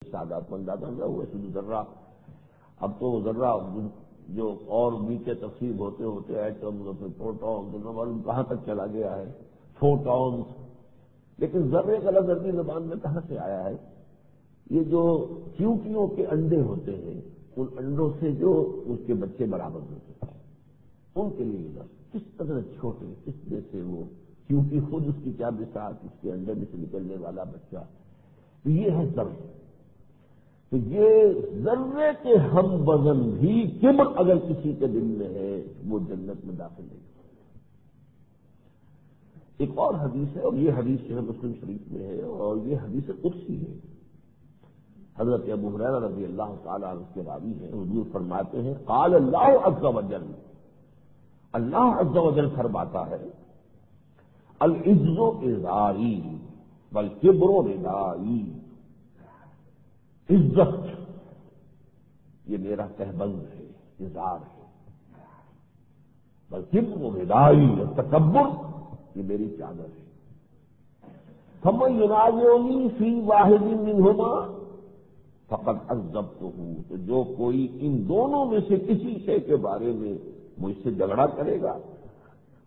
سادات اندازہ میں ہوئے سدھ ذرہ. اب تو ذرہ جو اور نیچے تقسیم ہوتے ہوتے ایٹمز اور پھر پروٹونز اور معلوم کہاں تک چلا گیا ہے، فوٹونز. لیکن ذرے کا لفظ عربی زبان میں کہاں سے آیا ہے؟ یہ جو چیونٹیوں کے انڈے ہوتے ہیں ان انڈوں سے جو اس کے بچے برابر ہوتے ہیں ان کے لیے لفظ کس طرح چھوٹے، اس میں سے وہ چیونٹی خود اس کی کیا بساط، اس کے انڈے میں سے نکلنے والا بچہ. تو یہ ہے ذرے. تو یہ ذرے کے ہم وزن بھی کبر اگر کسی کے دل میں ہے وہ جنت میں داخل نہیں. ایک اور حدیث ہے اور یہ حدیث جو ہے مسلم شریف میں ہے اور یہ حدیث قدسی ہے. حضرت ابو ہریرہ رضی اللہ تعالی عنہ کے راوی ہیں، حضور فرماتے ہیں قال اللہ عز وجل، اللہ عز وجل فرماتا ہے العز ازاری والکبر ردائی، عزت یہ میرا تہبند ہے، ازار ہے، والکبر ردائی، اور تکبر یہ میری چادر ہے. فمن ینازعنی فی واحد منہما فقد عذبتہ، تو جو کوئی ان دونوں میں سے کسی شے کے بارے میں مجھ سے جھگڑا کرے گا.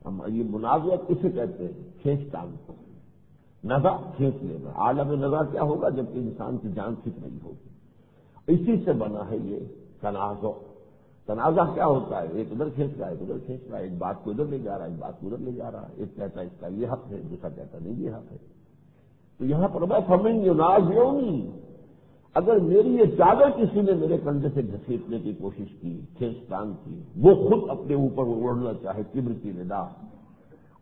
ہم یہ منازعت کسے کہتے ہیں؟ کھینچ تان کو، نزع کھینچ لینا. عالم نزع کیا ہوگا؟ جبکہ انسان کی جان کھنچ رہی ہوگی. اسی سے بنا ہے یہ تنازع. تنازع کیا ہوتا ہے؟ ایک ادھر کھینچ رہا ہے، ایک ادھر کھینچ رہا ہے، ایک بات کو ادھر لے جا رہا ہے، ایک بات کو ادھر لے جا رہا ہے. ایک کہتا ہے اس کا یہ حق ہے، دوسرا کہتا نہیں یہ حق ہے. تو یہاں پر میں فمن ینازعنی، اگر میری یہ چادر کسی نے میرے کندھے سے گھسیٹنے کی کوشش کی، کھینچ تان کی، وہ خود اپنے اوپر اوڑھنا چاہے کبر کی ردا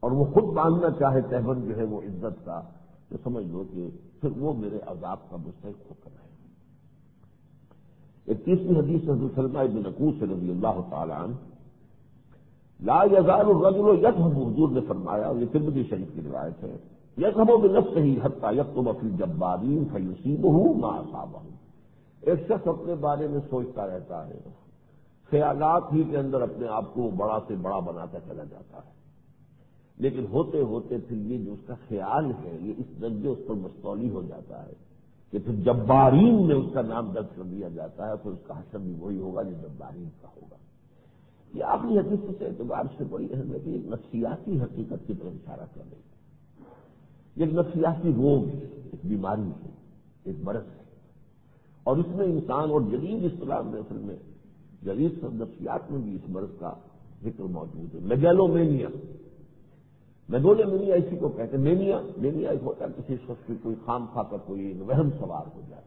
اور وہ خود باندھنا چاہے تہبند جو ہے وہ عزت کا، تو سمجھ لو کہ پھر وہ میرے عذاب کا مستحق ہو کر ہے. ایک تیسری حدیث حضرت سلمہ بن عکوس رضی اللہ تعالی عنہ، لا یزال الرجل یذهب، حضور نے فرمایا، اور یہ ترمذی شریف کی روایت ہے، یذهب بنفسه حتى يكتب في الجبارين فيصيبه ما اصابه. ایک شخص اپنے بارے میں سوچتا رہتا ہے، خیالات ہی کے اندر اپنے آپ کو بڑا سے بڑا بناتا چلا جاتا ہے، لیکن ہوتے ہوتے پھر یہ جو اس کا خیال ہے یہ اس درجے اس پر مستولی ہو جاتا ہے کہ پھر جبارین میں اس کا نام درج کر دیا جاتا ہے. پھر اس کا حشر بھی وہی ہوگا جو جبارین کا ہوگا. یہ آخری حدیث سے اعتبار سے بڑی اہم ہے کہ ایک نفسیاتی حقیقت کی طرف اشارہ کر رہی ہے. یہ ایک نفسیاتی روگ ہے، ایک بیماری ہے، ایک مرض ہے، اور اس میں انسان اور جدید اصطلاح میں اصل میں جدید نفسیات میں بھی اس مرض کا ذکر موجود ہے. میگالومینیا، میگالومینیا اسی کو کہتے ہیں. مینیا ایک ہوتا ہے کسی شخص کی کوئی خام خواہ کا کوئی وہم سوار ہو جائے،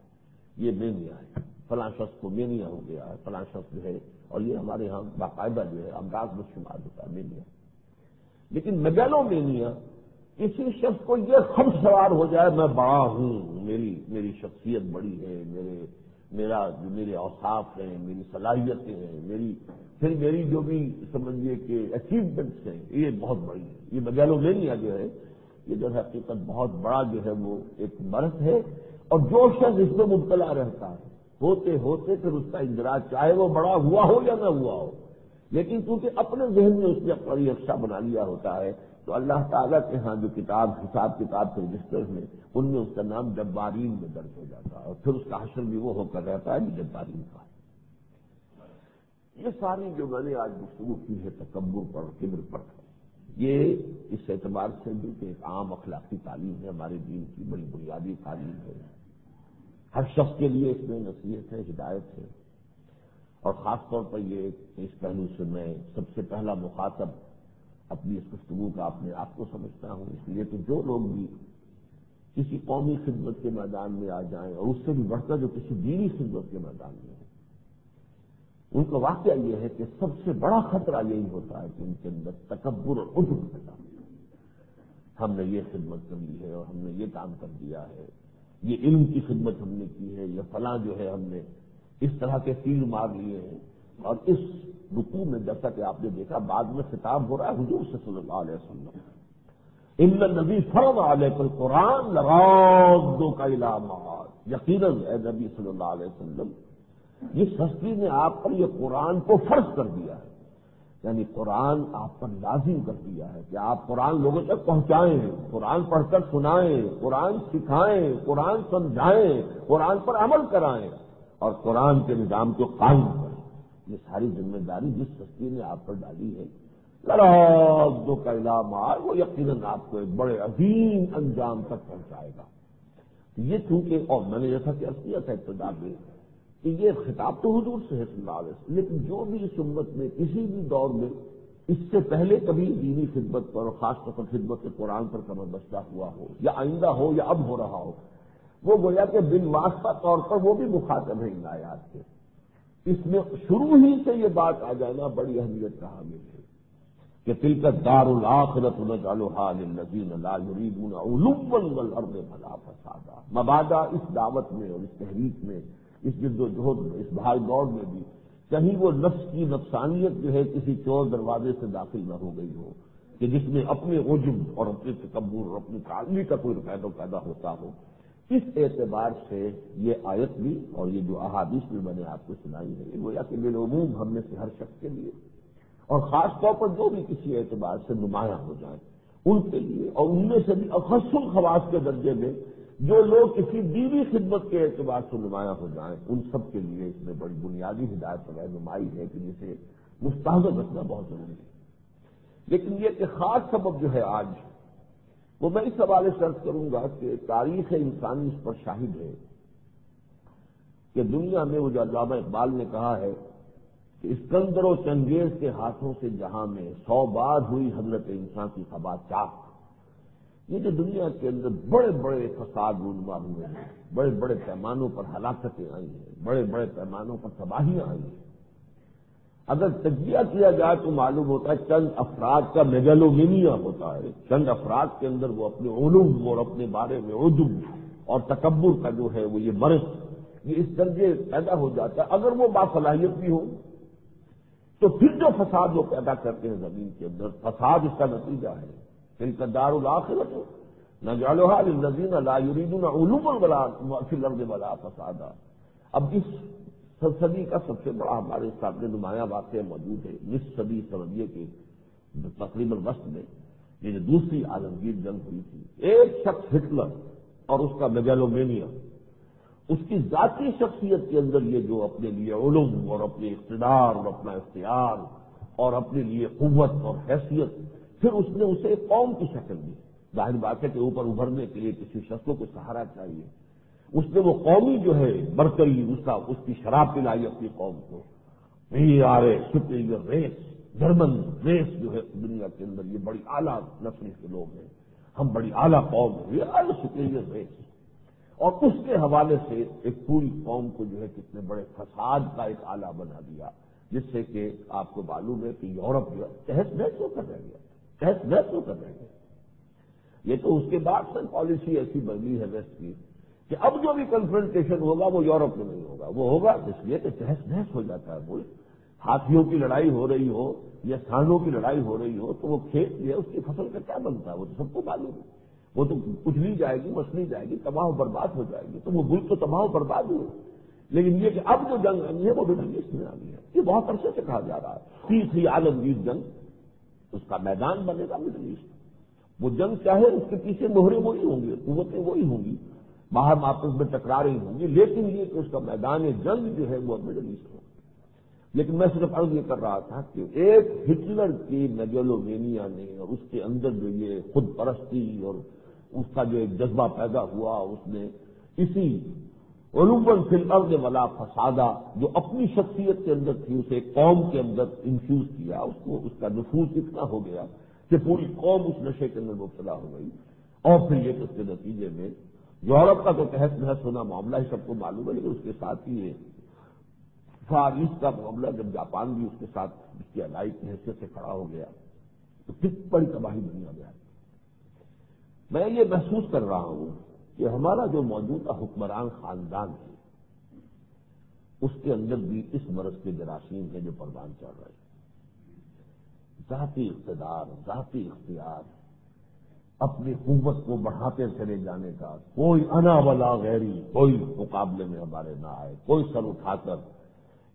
یہ مینیا ہے. فلاں شخص کو مینیا ہو گیا ہے، فلاں شخص جو ہے، اور یہ ہمارے ہاں باقاعدہ جو ہے امراض میں شمار ہوتا ہے مینیا. لیکن میگالومینیا کسی شخص کو یہ خم سوار ہو جائے میں بڑا ہوں، میری شخصیت بڑی ہے، میرے اوصاف ہیں، میری صلاحیتیں ہیں، پھر میری جو بھی سمجھیے کہ اچیومنٹس ہیں یہ بہت بڑی ہے. یہ میگالومینیا جو ہے یہ جو ہے حقیقت بہت بڑا جو ہے وہ ایک مرض ہے. اور جو شخص اس میں مبتلا رہتا ہے ہوتے ہوتے پھر اس کا اندراج چاہے وہ بڑا ہوا ہو یا نہ ہوا ہو، لیکن کیونکہ اپنے ذہن میں اس نے اپنا یکساں بنا لیا ہوتا ہے تو اللہ تعالیٰ کے ہاں جو حساب کتاب کے رجسٹر ہیں ان میں اس کا نام جبارین میں درج ہو جاتا ہے، اور پھر اس کا حشر بھی وہ ہو کر رہتا ہے جو جبارین کا ہے. یہ ساری جو میں نے آج گفتگو کی ہے تکبر پر، کبر پر، یہ اس اعتبار سے بھی کہ ایک عام اخلاقی تعلیم ہے، ہمارے دین کی بڑی بنیادی تعلیم ہے. ہر شخص کے لیے اس میں نصیحت ہے، ہدایت ہے. اور خاص طور پر یہ اس پہلو سے میں سب سے پہلا مخاطب اپنی اس گفتگو کا اپنے آپ کو سمجھتا ہوں، اس لیے کہ جو لوگ بھی کسی قومی خدمت کے میدان میں آ جائیں اور اس سے بھی بڑھ کر جو کسی دینی خدمت کے میدان میں ہیں، ان کا واقعہ یہ ہے کہ سب سے بڑا خطرہ یہی ہوتا ہے کہ ان کے اندر تکبر اور عجب پیدا ہوتا ہے. ہم نے یہ خدمت کر لی ہے اور ہم نے یہ کام کر دیا ہے، یہ علم کی خدمت ہم نے کی ہے، یا فلاں جو ہے ہم نے اس طرح کے تیر مار لیے ہیں. اور اس رکوع میں جیسا کہ آپ نے دیکھا بعد میں خطاب ہو رہا ہے حضور صلی اللہ علیہ وسلم، ان الذی فرض علیک القرآن لرادک الی معاد، یقیناً اے نبی صلی اللہ علیہ وسلم جس ہستی نے آپ پر یہ قرآن کو فرض کر دیا ہے یعنی قرآن آپ پر لازم کر دیا ہے کہ آپ قرآن لوگوں تک پہنچائیں، قرآن پڑھ کر سنائیں، قرآن سکھائیں، قرآن سمجھائیں، قرآن پر عمل کرائیں اور قرآن کے نظام کو قائم کریں۔ یہ ساری ذمہ داری جس ہستی نے آپ پر ڈالی ہے، جو کا علام آئے وہ یقیناً آپ کو ایک بڑے عظیم انجام تک پہنچائے گا۔ یہ چونکہ، اور میں نے جیسا کہ عرض کیا تھا ابتدا میں کہ یہ خطاب تو حضور سے ہے صلی اللہ علیہ وسلم، لیکن جو بھی اس امت میں کسی بھی دور میں اس سے پہلے کبھی دینی خدمت پر اور خاص طور پر خدمت قرآن پر کمر بستہ ہوا ہو یا آئندہ ہو یا اب ہو رہا ہو، وہ گویا کہ بالواسطہ طور پر وہ بھی مخاطب ہے ان آیات کے۔ اس میں شروع ہی سے یہ بات آ جانا بڑی اہمیت کا حامل ہے کہ تلک الدار الآخرۃ نجعلھا للذین لا یریدون علوا فی الارض ولا فسادا۔ مبادا اس دعوت میں اور اس تحریک میں، اس جد و جہد میں، اس بھاگ دوڑ میں بھی کہیں وہ نفس کی نفسانیت جو ہے کسی چور دروازے سے داخل نہ ہو گئی ہو کہ جس میں اپنے عجب اور اپنے تکبر اور اپنی تعالی کا کوئی پیدا ہوتا ہو۔ اس اعتبار سے یہ آیت بھی اور یہ جو احادیث بھی میں نے آپ کو سنائی ہے، وہ یا کہ بالعموم ہم میں سے ہر شخص کے لیے اور خاص طور پر جو بھی کسی اعتبار سے نمایاں ہو جائیں ان کے لیے، اور ان میں سے بھی اخص الخواص کے درجے میں جو لوگ کسی دینی خدمت کے اعتبار سے نمایاں ہو جائیں، ان سب کے لیے اس میں بڑی بنیادی ہدایت اور رہنمائی ہے کہ جسے مستحضر رکھنا بہت ضروری ہے۔ لیکن یہ کہ خاص سبب جو ہے آج وہ میں اس حوالے سے عرض کروں گا کہ تاریخ انسانی اس پر شاہد ہے کہ دنیا میں وہ جو علامہ اقبال نے کہا ہے کہ اسکندر و چنگیز کے ہاتھوں سے جہاں میں 100 بار ہوئی حضرت انسان کی خبا چاک۔ یہ جو دنیا کے اندر بڑے بڑے فساد رونما ہوئے ہیں، بڑے بڑے پیمانوں پر ہلاکتیں آئی ہیں، بڑے بڑے پیمانوں پر تباہیاں آئی ہیں، اگر تجزیہ کیا جائے تو معلوم ہوتا ہے چند افراد کا میگالومینیا ہوتا ہے، چند افراد کے اندر وہ اپنے علوم اور اپنے بارے میں عجب اور تکبر کا جو ہے وہ یہ مرض یہ اس درجے پیدا ہو جاتا ہے۔ اگر وہ باصلاحیت بھی ہو تو پھر جو فساد وہ پیدا کرتے ہیں زمین کے اندر، فساد اس کا نتیجہ ہے۔ تلک الدار الآخرۃ نجعلھا للذین لا یریدون علوا فی الارض ولا فسادا۔ اب اس صدی کا سب سے بڑا ہمارے سامنے نمایاں واقعہ موجود ہے، نصف صدی سعودیہ کے تقریباً وسط میں یہ جو دوسری عالمگیر جنگ ہوئی تھی، ایک شخص ہٹلر اور اس کا میگالومینیا، اس کی ذاتی شخصیت کے اندر یہ جو اپنے لیے علم اور اپنے اقتدار اور اپنا اختیار اور اپنے لیے قوت اور حیثیت، پھر اس نے اسے ایک قوم کی شکل دی۔ ظاہر بات ہے کہ اوپر ابھرنے کے لیے کسی شخص کو سہارا چاہیے، اس نے وہ قومی جو ہے برتری اس کی شراب پلائی اپنی قوم کو۔ We are a superior race, German race جو ہے دنیا کے اندر یہ بڑی اعلیٰ نسل کے لوگ ہیں، ہم بڑی اعلیٰ قوم ہیں، we are a superior race. اور اس کے حوالے سے ایک پوری قوم کو جو ہے کتنے بڑے فساد کا ایک آلہ بنا دیا، جس سے کہ آپ کو معلوم ہے کہ یورپ جو ہے تہس نہس ہو کر رہ گیا، تہس نہس ہو کر رہ گیا۔ یہ تو اس کے بعد سے پالیسی ایسی بدلی ہے ویسٹ کی کہ اب جو بھی کنفرنٹیشن ہوگا وہ یورپ میں نہیں ہوگا، وہ ہوگا اس لیے کہ تہس نہس ہو جاتا ہے ملک۔ ہاتھیوں کی لڑائی ہو رہی ہو یا سانڈوں کی لڑائی ہو رہی ہو تو وہ کھیت جو ہے اس کی فصل کا کیا بنتا ہے وہ تو سب کو معلوم ہے، وہ تو کچلی جائے گی، مسلی جائے گی، تباہ و برباد ہو جائے گی، تو وہ ملک تو تباہ و برباد ہوئے۔ لیکن یہ کہ اب جو جنگ آئی ہے وہ مڈل ایسٹ میں آ گئی ہے، یہ بہت عرصے سے کہا جا رہا ہے تیسری عالمگیر جنگ، اس کا میدان بنے گا مڈل ایسٹ۔ وہ جنگ چاہے اس کے پیچھے مہرے وہی ہوں گے، قوتیں وہی ہوں گی، باہر آپس میں ٹکراریں ہوں گی، لیکن یہ کہ اس کا میدان جنگ جو ہے وہ مڈل ایسٹ ہوگا۔ لیکن میں صرف عرض یہ کر رہا تھا کہ ایک ہٹلر کی میگالومینیا نے اور اس کے اندر جو یہ خود پرستی اور اس کا جو ایک جذبہ پیدا ہوا، اس نے اسی علوا فی الارض ولا فسادا جو اپنی شخصیت کے اندر تھی اسے ایک قوم کے اندر انفیوز کیا، اس کا نفوذ اتنا ہو گیا کہ پوری قوم اس نشے کے اندر مبتلا ہو گئی۔ اور پھر یہ کہ اس کے نتیجے میں یورپ کا تو تہس نہس ہونا معاملہ ہی سب کو معلوم ہے، لیکن اس کے ساتھ ہی فار ایسٹ کا معاملہ جب جاپان بھی اس کے ساتھ اس کی الائی کی حیثیت سے کھڑا ہو گیا تو کتنی بڑی تباہی دنیا میں آئی۔ میں یہ محسوس کر رہا ہوں کہ ہمارا جو موجودہ حکمران خاندان ہے اس کے اندر بھی اس مرض کے جراثیم ہیں جو پروان چڑھ رہے ہیں۔ ذاتی اقتدار، ذاتی اختیار، اپنی قوت کو بڑھاتے چلے جانے کا، کوئی انا ولا غیری، کوئی مقابلے میں ہمارے نہ آئے، کوئی سر اٹھا کر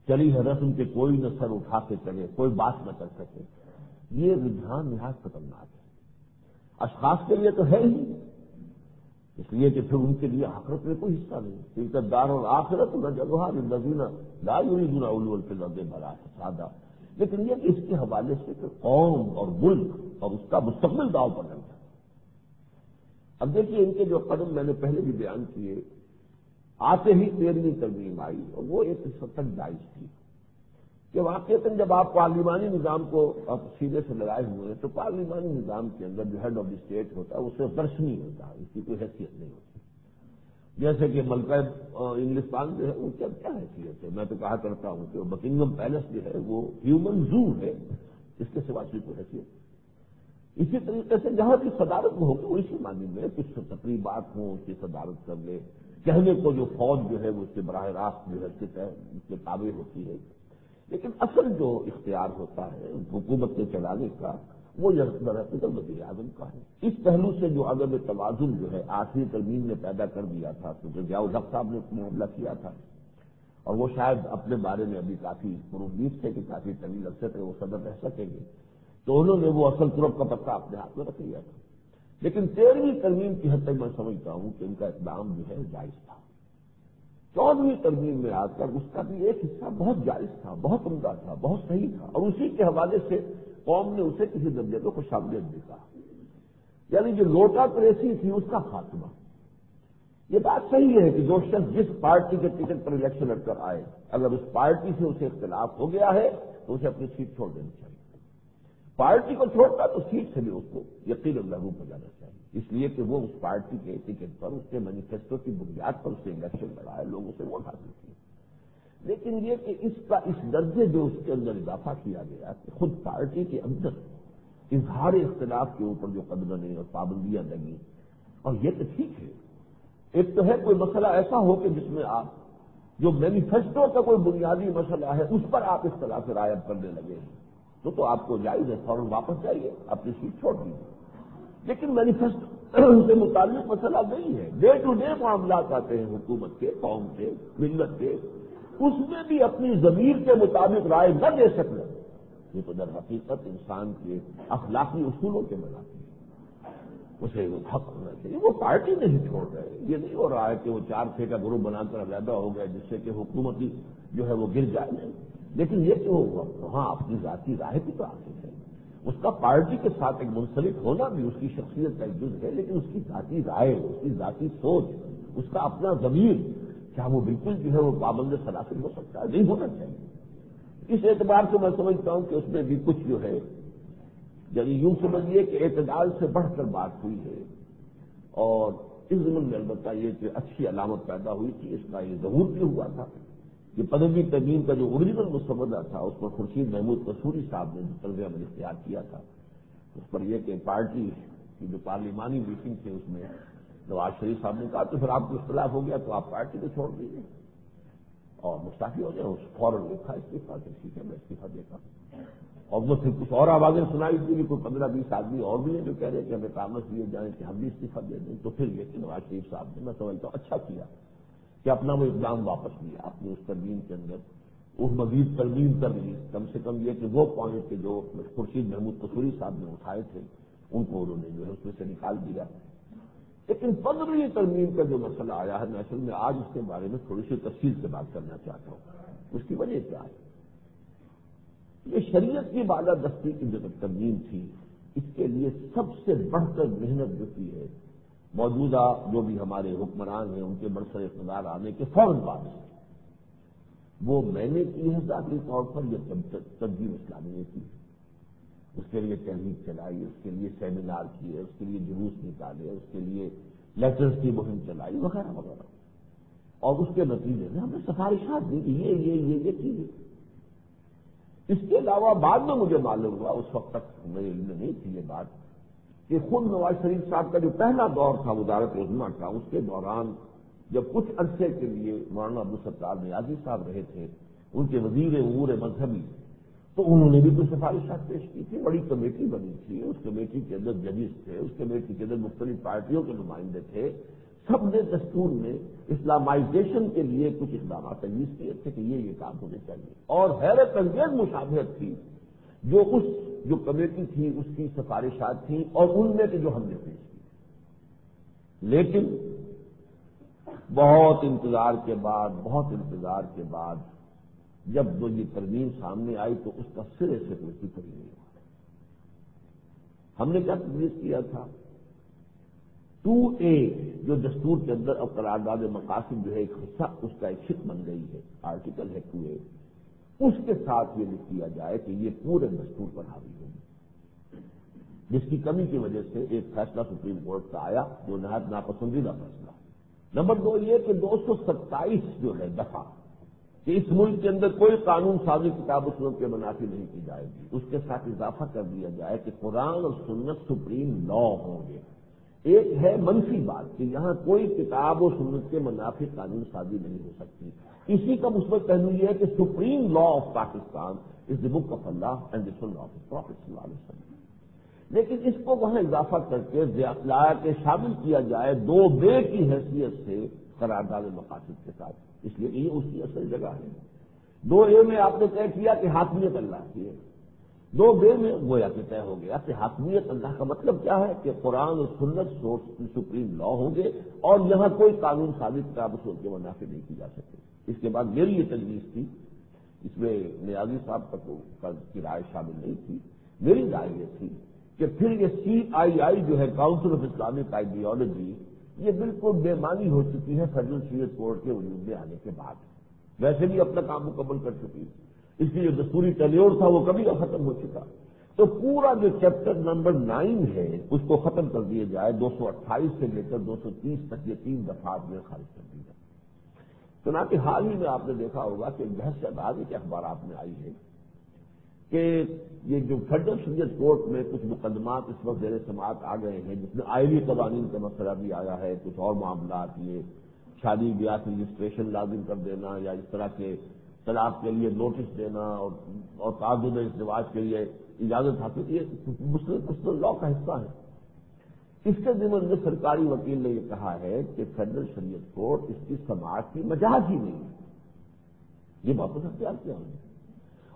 چلی ہے رسم کے کوئی نہ سر اٹھا کے چلے، کوئی بات نہ کر سکے، یہ رجحان نہایت خطرناک ہے۔ اشخاص کے لیے تو ہے ہی، اس لیے کہ پھر ان کے لیے آخرت میں کوئی حصہ نہیں، تلک الدار الآخرۃ نجعلھا للذین لا یریدون علوا فی الارض ولا فسادا۔ لیکن یہ کہ اس کے حوالے سے کہ قوم اور ملک اور اس کا مستقبل داؤ پر لگ جائے۔ اب دیکھیے ان کے جو قدم میں نے پہلے بھی بیان کیے، آتے ہی 13ویں ترمیم آئی اور وہ ایک حد تک جائز تھی کہ واقعتاً جب آپ پارلیمانی نظام کو سیدھے سے لگائے ہوئے ہیں تو پارلیمانی نظام کے اندر جو ہیڈ آف دی اسٹیٹ ہوتا ہے اس سے درشنی ہوتا ہے، اس کی کوئی حیثیت نہیں ہوتی۔ جیسے کہ ملکہ انگلستان جو ہے وہ کیا حیثیت ہے؟ میں تو کہا کرتا ہوں کہ بکنگم پیلس جو ہے وہ ہیومن زو ہے، اس کے سوا کی کوئی حیثیت۔ اسی طریقے سے جہاں کی صدارت میں ہوگی وہ اسی معنی میں کچھ تقریبات ہوں اس کی صدارت کر لے، کہنے کو جو فوج جو ہے وہ اس کے براہ راست جو ہے اس کے تابع ہوتی ہے، لیکن اصل جو اختیار ہوتا ہے حکومت کے چلانے کا وہ دراصل وزیر اعظم کا ہے۔ اس پہلو سے جو عدم توازن جو ہے آخری ترمیم نے پیدا کر دیا تھا، کیونکہ ضیاء الحق صاحب نے معاملہ کیا تھا اور وہ شاید اپنے بارے میں ابھی کافی پرامید تھے کہ کافی طویل عرصے تک وہ صدر رہ سکیں گے، تو انہوں نے وہ اصل ترب کا پتہ اپنے ہاتھ میں رکھ لیا تھا۔ لیکن 13ویں ترمیم کی حد تک میں سمجھتا ہوں کہ ان کا اقدام جو ہے جائز تھا۔ 14ویں ترمیم میں آ کر اس کا بھی ایک حصہ بہت جائز تھا، بہت عمدہ تھا، بہت صحیح تھا، اور اسی کے حوالے سے قوم نے اسے کسی درجے کو خوشامدید بھی کہا، یعنی جو نوٹا کریسی تھی اس کا خاتمہ۔ یہ بات صحیح ہے کہ جو شخص جس پارٹی کے ٹکٹ پر الیکشن لڑ کر آئے، اگر اس پارٹی سے اسے اختلاف ہو گیا ہے تو اسے اپنی سیٹ چھوڑ دینی چاہیے۔ پارٹی کو چھوڑتا تو سیٹ سے بھی اس کو یقیناً لاگو ہو جانا چاہیے، اس لیے کہ وہ اس پارٹی کے ٹکٹ پر اس کے مینیفیسٹو کی بنیاد پر اسے الیکشن لڑا ہے، لوگوں سے ووٹ حاصل کیے۔ لیکن یہ کہ اس درجے جو اس کے اندر اضافہ کیا گیا کہ خود پارٹی کے اندر اظہار اختلاف کے اوپر جو قدغنیں اور پابندیاں لگی، اور یہ تو ٹھیک ہے، ایک تو ہے کوئی مسئلہ ایسا ہو کہ جس میں آپ جو مینیفیسٹو کا کوئی بنیادی مسئلہ ہے اس پر آپ اختلاف رائے کرنے لگے ہیں تو آپ کو جائز ہے، فوراً واپس جائیے، اپنی سیٹ چھوڑ دیجیے۔ لیکن مینیفیسٹو سے متعلق مسئلہ نہیں ہے، ڈے ٹو ڈے معاملات آتے ہیں حکومت کے، قوم کے، ملت کے، اس میں بھی اپنی ضمیر کے مطابق رائے نہ دے سکنا، یہ تو در حقیقت انسان کے اخلاقی اصولوں کے منافی ہے، اسے حق ہونا چاہیے۔ وہ پارٹی نہیں چھوڑ رہے، یہ نہیں ہو رہا ہے کہ وہ 4-6 کا گروپ بنا کر علیحدہ ہو گئے جس سے کہ حکومتی جو ہے وہ گر جائے، نہیں، لیکن یہ کہ وہ وہاں اپنی ذاتی رائے بھی تو حاصل ہے، اس کا پارٹی کے ساتھ ایک منسلک ہونا بھی اس کی شخصیت کا ایک جز ہے، لیکن اس کی ذاتی رائے، اس کی ذاتی سوچ، اس کا اپنا ضمیر، کیا وہ بالکل جو ہے وہ پابند سلاسل ہو سکتا ہے؟ نہیں ہونا چاہیے۔ اس اعتبار سے میں سمجھتا ہوں کہ اس میں بھی کچھ جو ہے، یعنی یوں سمجھیے کہ اعتدال سے بڑھ کر بات ہوئی ہے، اور اس ضمن میں البتہ یہ کہ اچھی علامت پیدا ہوئی تھی، اس کا یہ ظہور بھی ہوا تھا کہ 15ویں ترمیم کا جو اوریجنل مسودہ تھا اس پر خورشید محمود قصوری صاحب نے جو طرز عمل اختیار کیا تھا، اس پر یہ کہ پارٹی کی جو پارلیمانی میٹنگ تھی اس میں نواز شریف صاحب نے کہا تو پھر آپ کو اختلاف ہو گیا تو آپ پارٹی کو چھوڑ دیجیے اور مستعفی ہو جائے، اس فوراً لکھا استعفیٰ سے، ٹھیک ہے میں استعفیٰ دیتا ہوں، اور وہ پھر کچھ اور آوازیں سنائی تھی کہ کوئی 15-20 آدمی اور بھی ہیں جو کہہ رہے کہ ہمیں کاغذ دیے جائیں کہ ہم بھی استعفیٰ دے دیں، تو پھر یہ کہ نواز شریف صاحب نے، میں سمجھتا ہوں اچھا کیا کہ اپنا وہ اقدام واپس لیا، اپنے اس ترمیم کے اندر وہ مزید ترمیم کر لی، کم سے کم یہ کہ وہ پوائنٹ کے جو خورشید محمود قصوری صاحب نے اٹھائے تھے ان کو انہوں نے جو ہے اس میں سے نکال دیا۔ لیکن 15ویں ترمیم کا جو مسئلہ آیا ہے، میں اصل میں آج اس کے بارے میں تھوڑی سی تفصیل سے بات کرنا چاہتا ہوں۔ اس کی وجہ کیا ہے؟ یہ شریعت کی بالادستی کی جو ترمیم تھی، اس کے لیے سب سے بڑھ کر محنت جو کی ہے موجودہ جو بھی ہمارے حکمران ہیں ان کے برسر اقتدار آنے کے فوراً بعد سے، وہ میں نے کی ہے ذاتی طور پر، یہ تنظیم اسلامی نے کی، اس کے لیے تحریک چلائی، اس کے لیے سیمینار کیے، اس کے لیے جلوس نکالے، اس کے لیے لیٹرز کی مہم چلائی وغیرہ وغیرہ، اور اس کے نتیجے میں ہم نے سفارشات دی کہ یہ چیزیں۔ اس کے علاوہ بعد میں مجھے معلوم ہوا، اس وقت تک میرے علم میں نہیں تھی یہ بات، کہ خود نواز شریف صاحب کا جو پہلا دور تھا وزارت عظمیٰ کا، اس کے دوران جب کچھ عرصے کے لیے مولانا عبدالستار نیازی صاحب رہے تھے ان کے وزیر امور مذہبی، تو انہوں نے بھی کچھ سفارشات پیش کی تھی، بڑی کمیٹی بنی تھی، اس کمیٹی کے اندر ججز تھے، اس کمیٹی کے اندر مختلف پارٹیوں کے نمائندے تھے، سب نے دستور میں اسلامائزیشن کے لیے کچھ اقدامات تجویز کیے تھے کہ یہ کام ہونے چاہیے، اور حیرت انگیز مشابہت تھی جو کمیٹی تھی اس کی سفارشات تھیں اور ان میں جو ہم نے پیش کی۔ لیکن بہت انتظار کے بعد جب یہ ترمیم سامنے آئی تو اس کا سرے سے کوئی ذکر ہی نہیں ہوا۔ ہم نے کیا تجویز کیا تھا؟ 2A جو دستور کے اندر اب قرارداد مقاصد جو ہے ایک حصہ اس کا ایک شق بن گئی ہے، آرٹیکل ہے 2A، اس کے ساتھ یہ لکھ دیا جائے کہ یہ پورے دستور پر حاوی ہوگی، جس کی کمی کی وجہ سے ایک فیصلہ سپریم کورٹ کا آیا جو نہایت ناپسندیدہ فیصلہ۔ نمبر 2 یہ کہ 227 جو ہے دفعہ کہ اس ملک کے اندر کوئی قانون سازی کتاب و سنت کے منافی نہیں کی جائے گی، اس کے ساتھ اضافہ کر دیا جائے کہ قرآن اور سنت سپریم لا ہوں گے۔ ایک ہے منفی بات کہ یہاں کوئی کتاب و سنت کے منافی قانون سازی نہیں ہو سکتی، اسی کا مثبت پہلو یہ ہے کہ supreme law of Pakistan is the book of Allah and the سنہ آف پروفیٹ صلی اللہ علیہ وسلم۔ لیکن اس کو وہاں اضافہ کر کے لایا کہ شامل کیا جائے 2B کی حیثیت سے قرارداد مقاصد کے ساتھ، اس لیے کہ یہ اس کی اصل جگہ ہے۔ 2A میں آپ نے طے کیا کہ حاکمیت اللہ کی ہے، 2B میں گویا کہ طے ہو گیا کہ حاکمیت اللہ کا مطلب کیا ہے کہ قرآن اور سنت سپریم لا ہوں گے اور یہاں کوئی قانون سازی کتاب و سنت کے منافی نہیں کی جا سکتی۔ اس کے بعد میری یہ تجویز تھی، اس میں نیازی صاحب کی رائے شامل نہیں تھی، میری رائے یہ تھی کہ پھر یہ CII جو ہے کاؤنسل آف اسلامک آئیڈیالوجی، یہ بالکل بے معنی ہو چکی ہے فیڈرل شریعت کورٹ کے وجود میں آنے کے بعد، ویسے بھی اپنا کام مکمل کر چکی ہے، اس لیے جو دستوری ٹینیور تھا وہ کبھی کا ختم ہو چکا، تو پورا جو چیپٹر نمبر 9 ہے اس کو ختم کر دیا جائے، 228 سے لے کر 230 تک یہ 3 دفعات میں خارج کر دی جائے۔ چنانچہ حال ہی میں آپ نے دیکھا ہوگا کہ بحث سے بعد کے اخبارات میں آئی ہے کہ یہ جو فیڈرل شریعت کورٹ میں کچھ مقدمات اس وقت زیر سماعت آ گئے ہیں، جس میں آئلی قوانین کا مسئلہ بھی آیا ہے، کچھ اور معاملات، یہ شادی بیاہ کی رجسٹریشن لازم کر دینا یا اس طرح کے طلاق کے لیے نوٹس دینا اور تعدد ازدواج کے لیے اجازت حاصل، یہ مسلم لا کا حصہ ہے۔ اس کے ضمن میں سرکاری وکیل نے یہ کہا ہے کہ فیڈرل شریعت کورٹ اس کی سماعت کی مجاز ہی نہیں ہے، یہ واپس اختیار کیا ہم نے،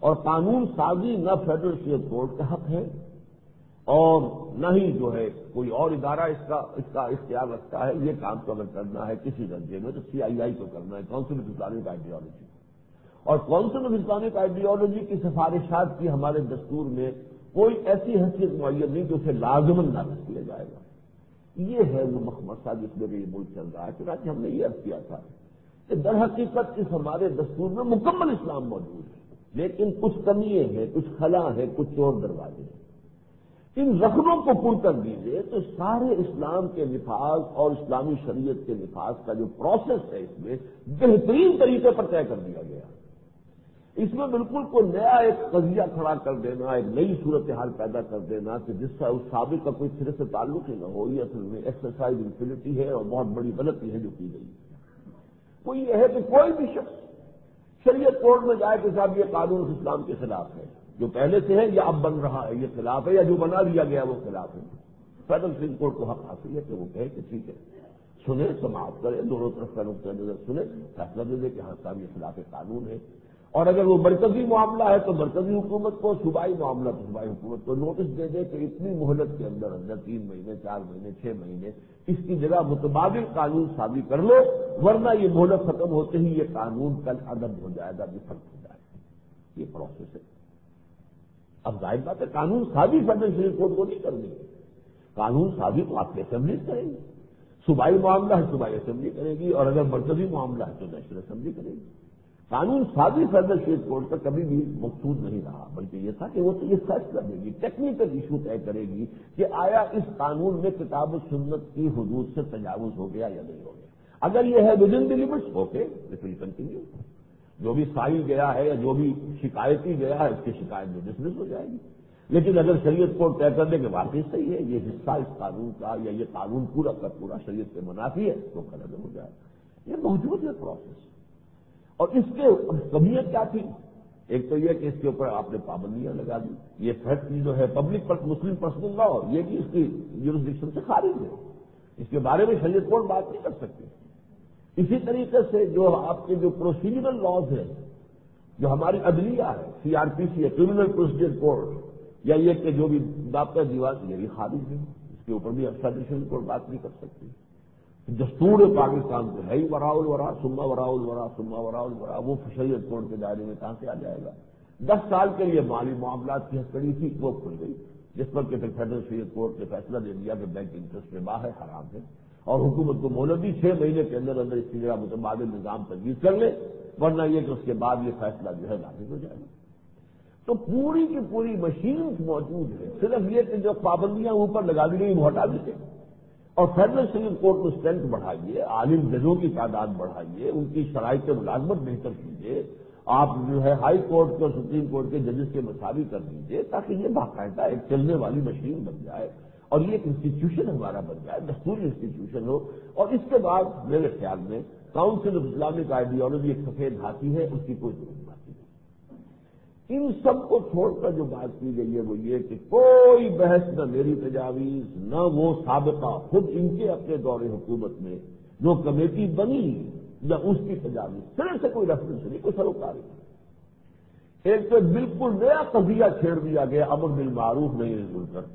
اور قانون سازی نہ فیڈرل شریعت کورٹ کا حق ہے اور نہ ہی جو ہے کوئی اور ادارہ اس کا اختیار رکھتا ہے۔ یہ کام تو اگر کرنا ہے کسی درجے میں تو CII کو کرنا ہے، کاؤنسل آف اسلامک آئیڈیالوجی، اور کاؤنسل آف اسلامک آئیڈیالوجی کی سفارشات کی ہمارے دستور میں کوئی ایسی حیثیت معین نہیں کہ اسے لازماً نافذ کیا جائے گا۔ یہ ہے وہ مخمصہ جس میں یہ ملک چل رہا ہے۔ چنانچہ ہم نے یہ عرض کیا تھا کہ در حقیقت اس ہمارے دستور میں مکمل اسلام موجود ہے، لیکن کچھ کمیاں ہیں، کچھ خلا ہے، کچھ چور دروازے ہیں۔ ان زخموں کو پر کر دیجیے تو سارے اسلام کے نفاذ اور اسلامی شریعت کے نفاذ کا جو پروسیس ہے اس میں بہترین طریقے پر طے کر دیا گیا۔ اس میں بالکل کوئی نیا ایک قضیہ کھڑا کر دینا، ایک نئی صورتحال پیدا کر دینا کہ جس سے اس سابق کا کوئی سرے سے تعلق ہی نہ ہو، یہ اصل میں ایکسرسائز انفینٹی ہے اور بہت بڑی غلطی ہے جو کی گئی۔ وہ یہ ہے کہ کوئی بھی شخص شریعت کورٹ میں جائے کہ صاحب یہ قانون اسلام کے خلاف ہے، جو پہلے سے ہے یا اب بن رہا ہے یہ خلاف ہے، یا جو بنا دیا گیا وہ خلاف ہے، فیڈرل سپریم کورٹ کو حق حاصل ہے کہ وہ کہے کہ ٹھیک ہے، سنیں، سماعت کرے، دونوں طرف کا نقطۂ نظر سنیں، فیصلہ دے دے کہ ہاں صاحب یہ خلاف قانون ہے۔ اور اگر وہ مرکزی معاملہ ہے تو مرکزی حکومت کو، صوبائی معاملہ تو صوبائی حکومت کو نوٹس دے دے کہ اتنی مہلت کے اندر 3 مہینے، 4 مہینے، 6 مہینے اس کی جگہ متبادل قانون سازی کر لو، ورنہ یہ مہلت ختم ہوتے ہی یہ قانون کل عدم ہو جائے گا، ڈیفالٹ ہو جائے گا۔ یہ پروسیس ہے۔ اب ظاہر بات ہے قانون سازی فیڈرل شریعت کورٹ کو نہیں کرنی ہے، قانون سازی تو آپ کی اسمبلی کریں گی، صوبائی معاملہ ہے صوبائی اسمبلی کرے گی، اور اگر مرکزی معاملہ ہے تو نیشنل اسمبلی کرے گی۔ قانون سازی فیڈرل شریعت کورٹ کا کبھی بھی مقصود نہیں رہا، بلکہ یہ تھا کہ وہ تو یہ فیصلہ دے گی، ٹیکنیکل ایشو طے کرے گی کہ آیا اس قانون میں کتاب و سنت کی حدود سے تجاوز ہو گیا یا نہیں ہو گیا۔ اگر یہ ہے with in the limits, okay it will continue, جو بھی سائی گیا ہے یا جو بھی شکایتی گیا ہے اس کی شکایت میں ڈسمس ہو جائے گی۔ لیکن اگر شریعت کورٹ طے کر دے کہ واقعی صحیح ہے، یہ حصہ اس قانون کا یا یہ قانون پورا کا پورا شریعت کے منافی ہے، تو قدم ہو جائے۔ یہ موجود ہے پروسیس۔ اور اس کے کمیاں کیا تھی؟ ایک تو یہ کہ اس کے اوپر آپ نے پابندیاں لگا دی، یہ فیکٹ جو ہے پبلک مسلم پرسنل لا، یہ بھی اس کی جورسڈکشن سے خارج ہے، اس کے بارے میں شریعت کوڈ بات نہیں کر سکتی۔ اسی طریقے سے جو آپ کے جو پروسیجرل لاز ہیں، جو ہماری عدلیہ ہے، سی آر پی سی ہے، کرمنل پروسیجر کوڈ، یا یہ کہ جو بھی ضابطہ دیوان، یہ بھی خارج ہے، اس کے اوپر بھی شریعت کوڈ بات نہیں کر سکتی۔ دستور پاکستان تو ہے ہی وراء الورا، ثم وراء الورا، ثم وراء الورا، وہ شریعت کوڈ کے دائرے میں کہاں سے آ جائے گا؟ 10 سال کے لیے مالی معاملات کی ہتکڑی تھی، وہ کھل گئی، جس پر کہ فیڈرل شریعت کورٹ نے فیصلہ دے دیا کہ بینک انٹرسٹ ربا ہے، حرام ہے، اور حکومت کو مہلت دی 6 مہینے کے اندر اندر اس کی جگہ متبادل نظام تجویز کر لے، ورنہ یہ کہ اس کے بعد یہ فیصلہ جو ہے نافذ ہو جائے گا۔ تو پوری کی پوری مشین موجود ہے، صرف یہ کہ جو پابندیاں اوپر لگا دی گئی وہ ہٹا دیتے، اور فیڈرل سول کورٹ میں اسٹرینتھ بڑھائیے، عالم ججوں کی تعداد بڑھائیے، ان کی شرائط ملازمت بہتر کیجیے، آپ جو ہے ہائی کورٹ کے اور سپریم کورٹ کے ججز کے مساوی کر دیجیے، تاکہ یہ باقاعدہ ایک چلنے والی مشین بن جائے اور یہ ایک انسٹیٹیوشن ہمارا بن جائے، دستوری انسٹیٹیوشن ہو۔ اور اس کے بعد میرے خیال میں کاؤنسل آف اسلامک آئیڈیالوجی ایک سفید ہاتھی ہے، اس کی کوئی ضرورت نہیں۔ ان سب کو چھوڑ کر جو بات کی گئی ہے وہ یہ کہ کوئی بحث نہ میری تجاویز نہ وہ سابقہ خود ان کے اپنے دور حکومت میں جو کمیٹی بنی یا اس کی تجاویز، صرف سے کوئی ریفرنس نہیں، کوئی سروکاری نہیں۔ ایک تو بالکل نیا قضیہ چھیڑ دیا گیا، امر بالمعروف نہیں المنکر۔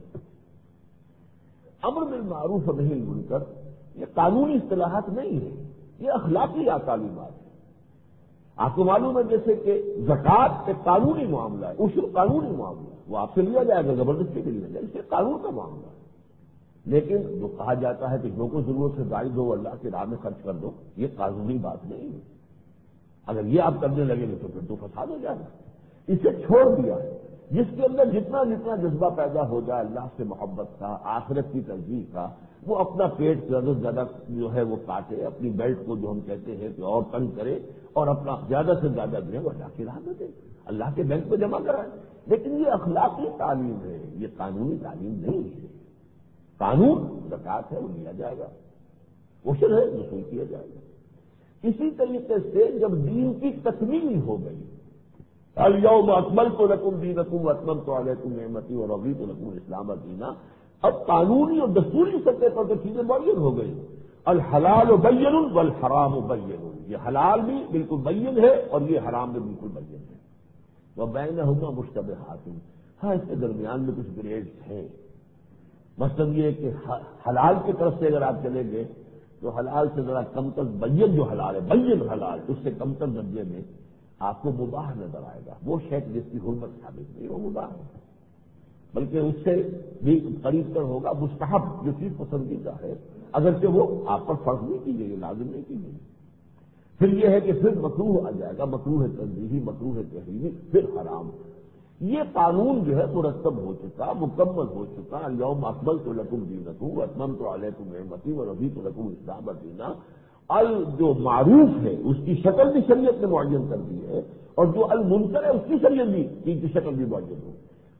امر بالمعروف اور نہیں المنکر یہ قانونی اصطلاحات نہیں ہے، یہ اخلاقی تعلیمات ہے۔ آپ کو معلوم ہے جیسے کہ زکوٰۃ ایک قانونی معاملہ ہے، عشر قانونی معاملہ ہے، وہ آپ سے لیا جائے گا، زبردستی کے لیا جائے گا، اس سے قانون کا معاملہ ہے۔ لیکن جو کہا جاتا ہے کہ جو کو ضرورت سے زائد ہو اللہ کی راہ میں خرچ کر دو، یہ قانونی بات نہیں ہے۔ اگر یہ آپ کرنے لگیں گے تو پھر تو فساد ہو جائے گا۔ اسے چھوڑ دیا ہے، جس کے اندر جتنا جتنا جذبہ پیدا ہو جائے اللہ سے محبت کا، آخرت کی ترجیح کا، وہ اپنا پیٹ زیادہ سے زیادہ جو ہے وہ کاٹے، اپنی بیلٹ کو جو ہم کہتے ہیں کہ اور تنگ کرے، اور اپنا زیادہ سے زیادہ جو ہے وہ اللہ کی راہ میں دے، اللہ کے بینک میں جمع کرائے۔ لیکن یہ اخلاقی تعلیم ہے، یہ قانونی تعلیم نہیں ہے۔ قانون زکوٰۃ ہے، وہ لیا جائے گا، عشر ہے وصول کیا جائے گا۔ اسی طریقے سے جب دین کی تکمیل ہو گئی، الیوم اکملت لکم دینکم واتممت علیکم نعمتی ورضیت لکم الاسلام دینا، اب قانونی اور دستوری سطح پر تو چیزیں معین ہو گئی۔ الحلال بین والحرام بین، یہ حلال بھی بالکل بین ہے اور یہ حرام بھی بالکل بین ہے۔ وبینہما مشتبہات، ہاں اس کے درمیان میں کچھ گریڈز ہیں۔ مثلاً یہ کہ حلال کی طرف سے اگر آپ چلیں گے تو حلال سے ذرا کم تر بین جو حلال ہے، بین حلال، اس سے کم تر درجے میں آپ کو مباح نظر آئے گا۔ وہ شے جس کی حرمت ثابت نہیں وہ مباح ہے، بلکہ اس سے بھی قریب تر ہوگا مستحب، جو چیز پسندیدہ ہے، اگرچہ وہ آپ پر فرض نہیں کی گئی، لازم نہیں کی گئی۔ پھر یہ ہے کہ پھر مکروہ آ جائے گا، مکروہ تنزیہی، مکروہ تحریمی، پھر حرام۔ یہ قانون جو ہے مرتب ہو چکا، مکمل ہو چکا۔ الیوم اکملت لکم دینکم واتممت علیکم نعمتی ورضیت لکم الاسلام دینا۔ جو معروف ہے اس کی شکل بھی شریعت نے معین کر دی ہے، اور جو المنکر ہے اس کی شریعت بھی کی شکل بھی معین ہو۔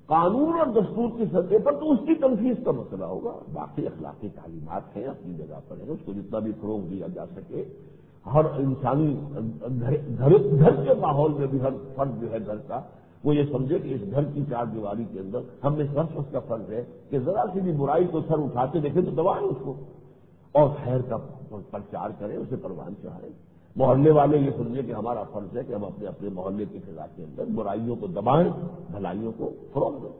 قانون اور دستور کی سطح پر تو اس کی تنفیذ کا مسئلہ ہوگا، باقی اخلاقی تعلیمات ہیں اپنی جگہ پر ہے، اس کو جتنا بھی فروغ دیا جا سکے۔ ہر انسانی گھر کے ماحول میں بھی ہر فرد جو ہے گھر کا وہ یہ سمجھے کہ اس گھر کی چار دیواری کے اندر ہم میں اس کا فرض ہے کہ ذرا سی بھی برائی کو سر اٹھاتے دیکھیں تو دبائیں اس کو، اور خیر کا پرچار کریں، اسے پروان چڑھائیں۔ محلے والے یہ سمجھے کہ ہمارا فرض ہے کہ ہم اپنے اپنے محلے کی فضا کے اندر برائیوں کو دبائیں، بھلائیوں کو فروغ دیں۔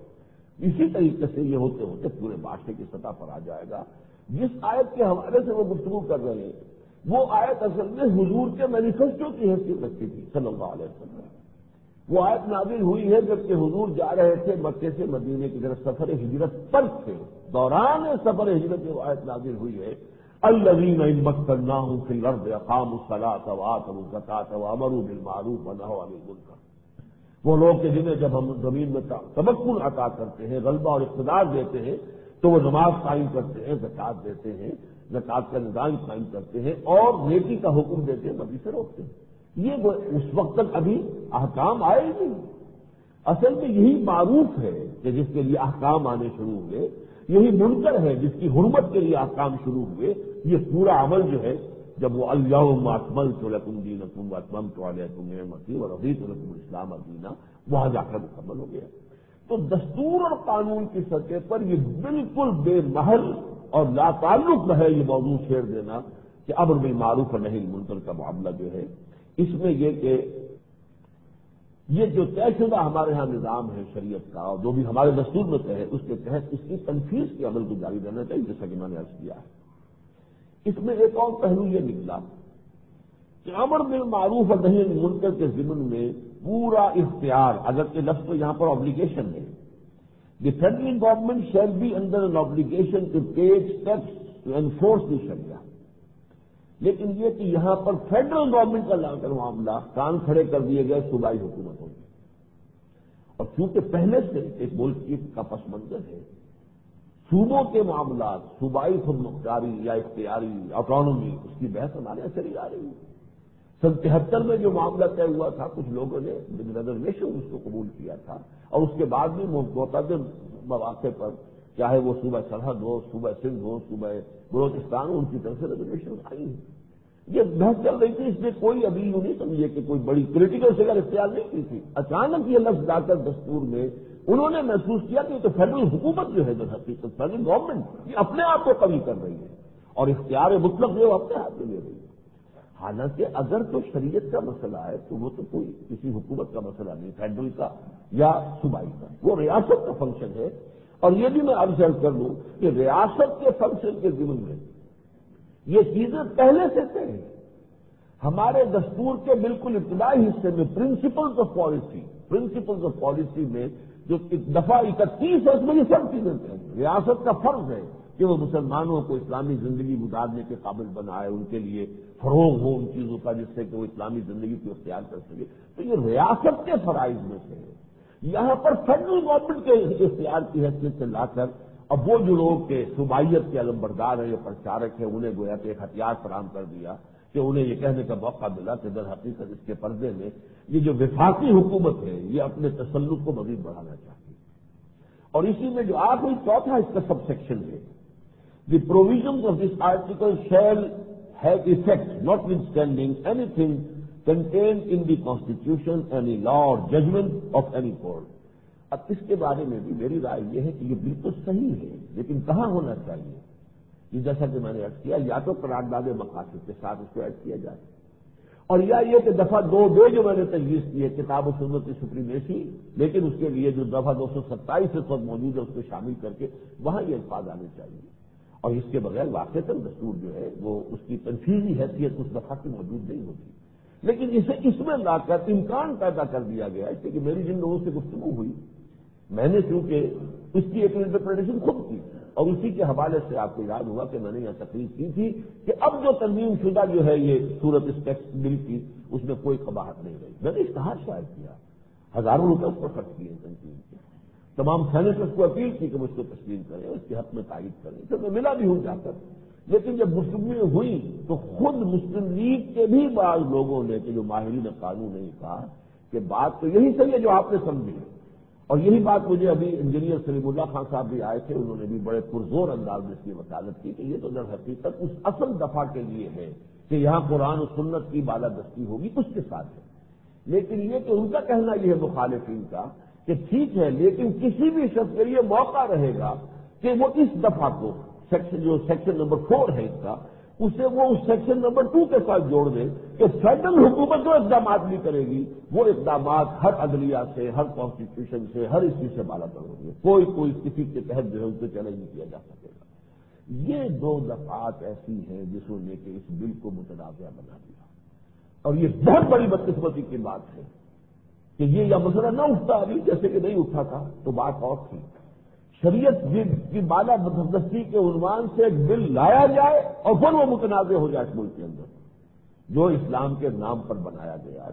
اسی طریقے سے یہ ہوتے ہوتے پورے معاشرے کی سطح پر آ جائے گا۔ جس آیت کے حوالے سے وہ گفتگو کر رہے ہیں وہ آیت اصل میں حضور کے مینیفیسٹو کی حیثیت رکھتی تھی صلی اللہ علیہ وسلم۔ وہ آیت نازل ہوئی ہے جبکہ حضور جا رہے تھے مکے سے مدینے کی طرف سفر ہجرت پر تھے، دوران سفر ہجرت میں وہ آیت نازل ہوئی ہے، الذین ان مکناہم فی الارض اقاموا الصلاۃ وآتوا الزکاۃ وامروا بالمعروف ونہوا عن المنکر۔ وہ لوگ کہ جنہیں جب ہم زمین میں تمکن عطا کرتے ہیں، غلبہ اور اقتدار دیتے ہیں، تو وہ نماز قائم کرتے ہیں، زکوٰۃ دیتے ہیں، زکوٰۃ کا نظام قائم کرتے ہیں، اور نیکی کا حکم دیتے ہیں، بدی سے روکتے ہیں۔ یہ وہ اس وقت تک ابھی احکام آئے ہی نہیں۔ اصل میں یہی معروف ہے کہ جس کے لیے احکام آنے شروع ہوئے، یہی منکر ہے جس کی حرمت کے لیے احکام شروع ہوئے۔ یہ پورا عمل جو ہے جب وہ الیوم اکملت لکم دینکم واتممت علیکم نعمتی ورضیت لکم الاسلام دینا، وہاں جا کر مکمل ہو گیا۔ تو دستور اور قانون کی سطح پر یہ بالکل بے محل اور لا تعلق ہے یہ موضوع چھیڑ دینا کہ امر بالمعروف اور نہی عن المنکر کا معاملہ جو ہے، اس میں یہ کہ یہ جو طے شدہ ہمارے ہاں نظام ہے شریعت کا، اور جو بھی ہمارے دستور میں طے ہے، اس کے تحت اس کی تنفیذ کے عمل کو جاری رہنا چاہیے، جیسا کہ میں نے عرض کیا ہے۔ اس میں ایک اور پہلو یہ نکلا کہ امر بالمعروف اور نہی عن المنکر کے ضمن میں پورا اختیار، اگرچہ لفظ تو یہاں پر obligation ہے، the federal government shall be under an obligation to take steps to enforce the Sharia، لیکن یہ کہ یہاں پر فیڈرل گورنمنٹ کا لا کر معاملہ کان کھڑے کر دیے گئے صوبائی حکومتوں کے، اور چونکہ پہلے سے ایک ملک کا پس منظر ہے، صوبوں کے معاملات، صوبائی خود مختاری یا اختیاری آٹونومی، اس کی بحث ہمارے یہاں چلی آ رہی ہے۔ سن 73 میں جو معاملہ طے ہوا تھا، کچھ لوگوں نے ریزرویشن اس کو قبول کیا تھا، اور اس کے بعد بھی معتدل مواقع پر، چاہے وہ صوبہ سرحد ہو، صوبہ سندھ ہو، صوبہ بلوچستان ہو، ان کی طرف سے ریزرویشن آئی ہے۔ یہ بحث چل رہی تھی، اس میں کوئی ابھی یوں نہیں سمجھے کہ کوئی بڑی کریٹیکل فگر اختیار نہیں کی تھی۔ اچانک یہ لفظ لا کر دستور میں انہوں نے محسوس کیا کہ یہ تو فیڈرل حکومت جو ہے در حقیقت فیڈرل گورنمنٹ یہ اپنے آپ کو قوی کر رہی ہے، اور اختیار مطلق جو اپنے ہاتھ میں لے رہی ہے۔ حالانکہ اگر تو شریعت کا مسئلہ ہے تو وہ تو کوئی کسی حکومت کا مسئلہ نہیں، فیڈرل کا یا صوبائی کا، وہ ریاست کا فنکشن ہے۔ اور یہ بھی میں آبزرو کر لوں کہ ریاست کے فنکشن کے ضمن میں یہ چیزیں پہلے سے طے ہیں۔ ہمارے دستور کے بالکل ابتدائی حصے میں پرنسپلز آف پالیسی میں جو دفعہ 31 ہے، اس میں یہ سب چیزیں طے ہیں۔ ریاست کا فرض ہے کہ وہ مسلمانوں کو اسلامی زندگی گزارنے کے قابل بنائے، ان کے لیے فروغ ہو ان چیزوں کا جس سے کہ وہ اسلامی زندگی کو اختیار کر سکے، تو یہ ریاست کے فرائض میں سے ہے۔ یہاں پر فیڈرل گورنمنٹ کے اختیار کی حیثیت سے لا کر اب وہ جو لوگ کے صوبائیت کے علم بردار ہیں یا پرچارک ہیں، انہیں گویا کہ ایک ہتھیار فراہم کر دیا کہ انہیں یہ کہنے کا موقع ملا کہ در حقیقت اس کے پردے میں یہ جو وفاقی حکومت ہے یہ اپنے تسلط کو مزید بڑھانا چاہتی ہے۔ اور اسی میں جو آخری چوتھا اس کا سب سیکشن ہے، the provisions of this article shall have effect notwithstanding anything contained in the Constitution, any law or judgment of any court۔ اب اس کے بارے میں بھی میری رائے یہ ہے کہ یہ بالکل صحیح ہے، لیکن کہاں ہونا چاہیے؟ یہ جیسا کہ میں نے عرض کیا، یا تو قرارداد مقاصد کے ساتھ اس کو ایڈ کیا جائے، اور یا یہ کہ دفعہ 2 جو میں نے تجویز کی ہے کتاب و سنت کی سپریمیسی، لیکن اس کے لیے جو دفعہ 227 اس وقت موجود ہے اس کو شامل کر کے وہاں یہ الفاظ آنے چاہیے، اور اس کے بغیر واقعتاً دستور جو ہے وہ اس کی تنفیذی حیثیت اس دفعہ کی موجود نہیں ہوتی۔ لیکن اسے اس میں لا کر امکان پیدا کر دیا گیا ہے کہ میری جن لوگوں سے گفتگو ہوئی، میں نے چونکہ اس کی ایک انٹرپریٹیشن خود کی، اور اسی کے حوالے سے آپ کو یاد ہوا کہ میں نے یہاں تقریر کی تھی کہ اب جو ترمیم شدہ جو ہے یہ صورت اس ٹیکس بل کی، اس میں کوئی قباحت نہیں رہی۔ میں نے اشتہار شائع کیا، ہزاروں روپے اس پر خرچ کیے تنظیم کے، تمام سینیٹرز کو اپیل کی کہ مجھ کو تسلیم کریں، اس کے حق میں تائید کریں، پھر میں ملا بھی ہوں جا کر۔ لیکن جب گفتگویں ہوئی تو خود مسلم لیگ کے بھی بعض لوگوں نے کہ جو ماہرین قانون نے کہا کہ بات تو یہی صحیح ہے جو آپ نے سمجھی، اور یہی بات مجھے ابھی انجینئر سلیم اللہ خان صاحب بھی آئے تھے، انہوں نے بھی بڑے پرزور انداز میں اس کی وکالت کی کہ یہ تو در حقیقت اس اصل دفعہ کے لیے ہے کہ یہاں قرآن و سنت کی بالادستی ہوگی، اس کے ساتھ ہے۔ لیکن یہ کہ ان کا کہنا یہ ہے مخالفین کا کہ ٹھیک ہے، لیکن کسی بھی شخص کے لیے موقع رہے گا کہ وہ اس دفعہ کو سیکشن نمبر 4 ہے اس کا، اسے وہ اس سیکشن نمبر 2 کے ساتھ جوڑ دے کہ فیڈرل حکومت جو اقدامات بھی کرے گی وہ اقدامات ہر عدلیہ سے، ہر کانسٹیٹیوشن سے، ہر اس چیز سے بالا تر ہوں گے، کوئی کسی کے تحت جو ہے ان سے چیلنج نہیں کیا جا سکے گا۔ یہ 2 دفعات ایسی ہیں جسوں نے کہ اس بل کو متنازع بنا دیا، اور یہ بہت بڑی بدقسمتی کی بات ہے کہ یہ مسئلہ نہ اٹھتا ابھی، جیسے کہ نہیں اٹھا تھا تو بات اور تھی۔ شریعت کی بالا دستی کے عنوان سے ایک بل لایا جائے اور پھر وہ متنازع ہو جائے اس ملک کے اندر، جو اسلام کے نام پر بنایا گیا،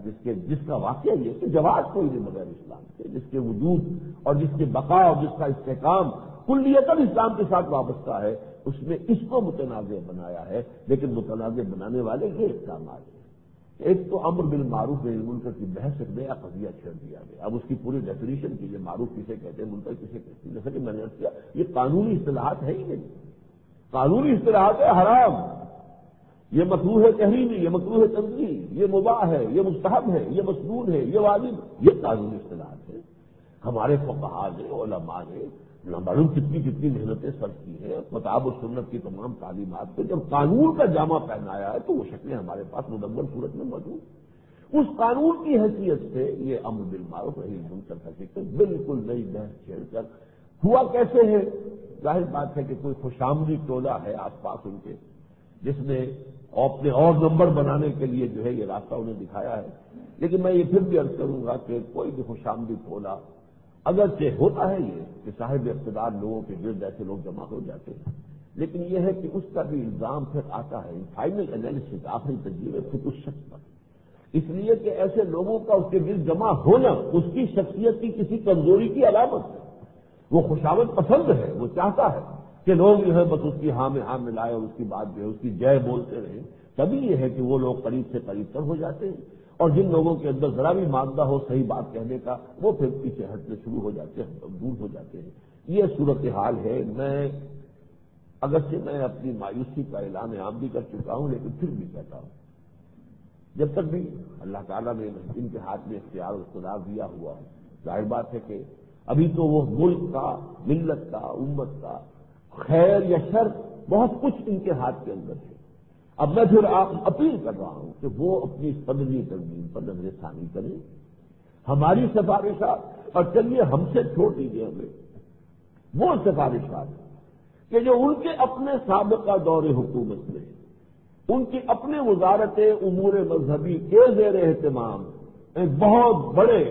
جس کا واقعہ یہ کہ جواز کوئی نہیں بغیر اسلام کے، جس کے وجود اور جس کی بقا اور جس کا استحکام کلیتاً اسلام کے ساتھ وابستہ ہے، اس میں اس کو متنازع بنایا ہے۔ لیکن متنازع بنانے والے یہ اقدامات ہیں، ایک تو امر بالمعروف نہی عن المنکر کی بحث ایک نیا قضیہ چھیڑ دیا گیا۔ اب اس کی پوری ڈیفینیشن کیجیے، معروف کسے کہتے ہیں، منکر کسے کہتے ہیں۔ جیسا کہ میں نے عرض کیا، یہ قانونی اصطلاحات ہے ہی نہیں، قانونی اصطلاحات ہے حرام، یہ مکروہ ہے تحریمی، یہ مکروہ ہے تنزیہی، یہ مباح ہے، یہ مستحب ہے، یہ مسنون ہے، یہ واجب، یہ قانونی اصطلاحات ہے۔ ہمارے فقہاء نے، علماء نے معلوم کتنی کتنی محنتیں صرف کی ہیں کتاب و سنت کی تمام تعلیمات کو جب قانون کا جامہ پہنایا ہے تو وہ شکلیں ہمارے پاس مدبر صورت میں موجود۔ اس قانون کی حیثیت سے یہ امر بالمعروف نہی عن المنکر کا ذکر بالکل نئی بحث چھیڑ کر ہوا کیسے ہے؟ ظاہر بات ہے کہ کوئی خوشامدی ٹولہ ہے آس پاس ان کے، جس نے اپنے اور نمبر بنانے کے لیے جو ہے یہ راستہ انہیں دکھایا ہے۔ لیکن میں یہ پھر بھی عرض کروں گا کہ کوئی بھی خوشامدی ٹولہ اگرچہ ہوتا ہے یہ کہ صاحب اقتدار لوگوں کے گرد ایسے لوگ جمع ہو جاتے ہیں، لیکن یہ ہے کہ اس کا بھی الزام پھر آتا ہے فائنل انالیسس، آخری تجزیے خود اس شخص پر، اس لیے کہ ایسے لوگوں کا اس کے گرد جمع ہونا اس کی شخصیت کی کسی کمزوری کی علامت ہے۔ وہ خوشامد پسند ہے، وہ چاہتا ہے کہ لوگ جو ہے بس اس کی ہاں میں ہاں ملائے اور اس کی بات جو ہے اس کی جے بولتے رہیں، تبھی یہ ہے کہ وہ لوگ قریب سے قریب تر ہو جاتے ہیں، اور جن لوگوں کے اندر ذرا بھی مادہ ہو صحیح بات کہنے کا وہ پھر پیچھے ہٹنے شروع ہو جاتے ہیں، دور ہو جاتے ہیں۔ یہ صورتحال ہے۔ اگرچہ میں اپنی مایوسی کا اعلان عام بھی کر چکا ہوں، لیکن پھر بھی کہتا ہوں جب تک بھی اللہ تعالیٰ نے ان کے ہاتھ میں اختیار و اقتدار دیا ہوا ہے، ظاہر بات ہے کہ ابھی تو وہ ملک کا، ملت کا، امت کا خیر یا شر بہت کچھ ان کے ہاتھ کے اندر ہے۔ اب میں پھر آپ اپیل کر رہا ہوں کہ وہ اپنی صدری تنظیم پر نظر ثانی کریں، ہماری سفارشات، اور چلیے ہم سے چھوڑ دیجیے ہمیں وہ سفارشات کہ جو ان کے اپنے سابقہ دور حکومت میں ان کی اپنے وزارت امور مذہبی کے زیر اہتمام ایک بہت بڑے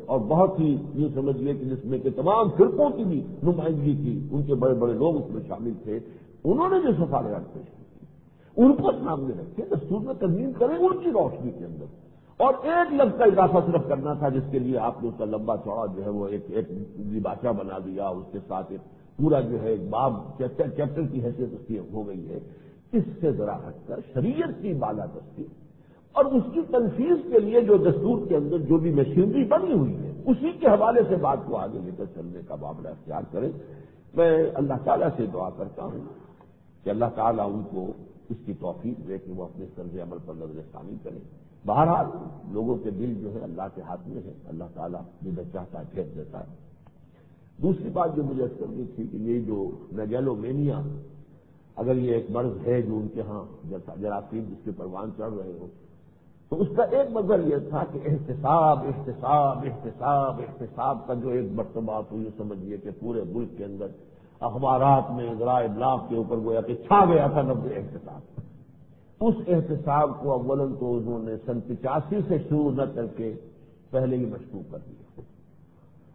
اور بہت ہی یہ سمجھیے کہ جس میں کہ تمام فرقوں کی بھی نمائندگی کی، ان کے بڑے بڑے لوگ اس میں شامل تھے، انہوں نے جو سفارشات پیش کی ان کو سامنے رکھے، دستور میں ترمیم کریں ان کی روشنی کے اندر، اور ایک لفظ کا اضافہ صرف کرنا تھا جس کے لیے آپ نے اس کا لمبا چوڑا جو ہے وہ ایک دیباچہ بنا دیا، اس کے ساتھ ایک پورا جو ہے ایک باب چیپٹر کی حیثیت اس کی ہو گئی ہے۔ اس سے ذرا ہٹ کر شریعت کی بالادستی اور اس کی تنفیذ کے لیے جو دستور کے اندر جو بھی مشینری بنی ہوئی ہے اسی کے حوالے سے بات کو آگے لے کر چلنے کا معاملہ اختیار کریں۔ میں اللہ تعالیٰ سے دعا کرتا ہوں کہ اللہ تعالیٰ ان کو اس کی توفیق دے کہ وہ اپنے طرز عمل پر نظر ثانی کریں۔ بہرحال لوگوں کے دل جو ہے اللہ کے ہاتھ میں ہے، اللہ تعالیٰ جدھر چاہتا ہے پھیر دیتا ہے۔ دوسری بات جو مجھے کرنی تھی کہ یہ جو میگیلومینیا، اگر یہ ایک مرض ہے جو ان کے ہاں جراثیم جس کے پروان چڑھ رہے ہو، تو اس کا ایک مظہر یہ تھا کہ احتساب احتساب احتساب احتساب کا جو ایک مرتبہ تو یہ سمجھیے کہ پورے ملک کے اندر اخبارات میں ذرائع ابلاغ کے اوپر گویا کہ چھا گیا تھا لفظ احتساب۔ اس احتساب کو اولاً تو انہوں نے سن 85 سے شروع نہ کر کے پہلے ہی مشروع کر دیا،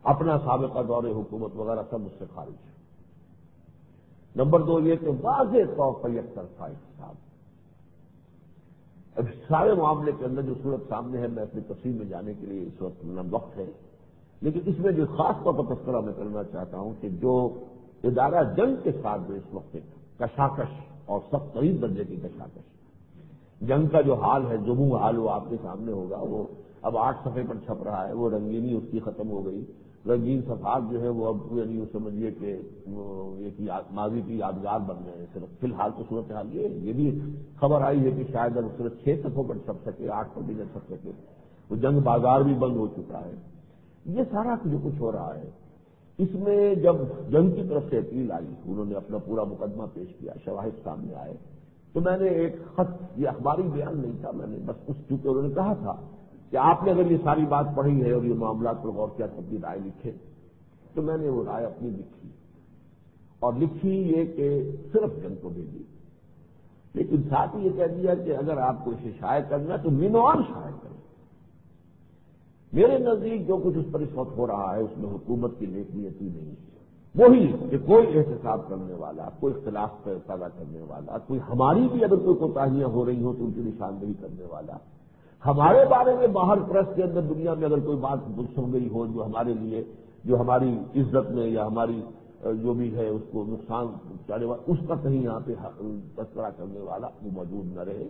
اپنا سابقہ دور حکومت وغیرہ سب اس سے خارج ہے۔ نمبر 2 یہ کہ واضح طور پر یک طرفہ احتساب، اب سارے معاملے کے اندر جو صورت سامنے ہے میں اپنی تفصیل میں جانے کے لیے اس وقت نہ وقت ہے، لیکن اس میں جو خاص طور پر تذکرہ میں کرنا چاہتا ہوں کہ جو ادارہ جنگ کے ساتھ جو اس وقت کشاکش اور سخت ترین درجے کی کشاکش، جنگ کا جو حال ہے، جو حال وہ آپ کے سامنے ہوگا، وہ اب 8 صفحے پر چھپ رہا ہے، وہ رنگینی اس کی ختم ہو گئی، رنگین صفحات جو ہے وہ اب یعنی سمجھیے کہ ایک ماضی کی یادگار بن گئے ہیں صرف۔ فی الحال تو صورتحال یہ بھی خبر آئی ہے کہ شاید اب صرف 6 صفحوں پر چھپ سکے، 8 پر بھی نہ چھپ سکے، وہ جنگ بازار بھی بند ہو چکا ہے۔ یہ سارا جو کچھ ہو رہا ہے اس میں جب جنگ کی طرف سے اپیل آئی، انہوں نے اپنا پورا مقدمہ پیش کیا، شواہد سامنے آئے، تو میں نے ایک خط، یہ اخباری بیان نہیں تھا، میں نے بس اس چونکہ انہوں نے کہا تھا کہ آپ نے اگر یہ ساری بات پڑھی ہے اور یہ معاملات پر غور کیا تو اپنی رائے لکھے، تو میں نے وہ رائے اپنی لکھی، اور لکھی یہ کہ صرف جنگ کو بھیجی، لیکن ساتھ ہی یہ کہہ دیا کہ اگر آپ کو اسے شائع کرنا تو مینوان شائع کریں۔ میرے نزدیک جو کچھ اس پر اس وقت ہو رہا ہے اس میں حکومت کی نیک نیتی نہیں ہے، وہی کہ کوئی احتساب کرنے والا، کوئی اختلاف پیدا کرنے والا، کوئی ہماری بھی اگر کوئی کوتاہیاں ہو رہی ہوں تو ان کی نشاندہی کرنے والا، ہمارے بارے میں باہر پریس کے اندر دنیا میں اگر کوئی بات سن گئی ہو جو ہمارے لیے، جو ہماری عزت میں یا ہماری جو بھی ہے اس کو نقصان پہنچانے والا، اس کا کہیں یہاں پہ تذکرہ کرنے والا وہ موجود نہ رہے،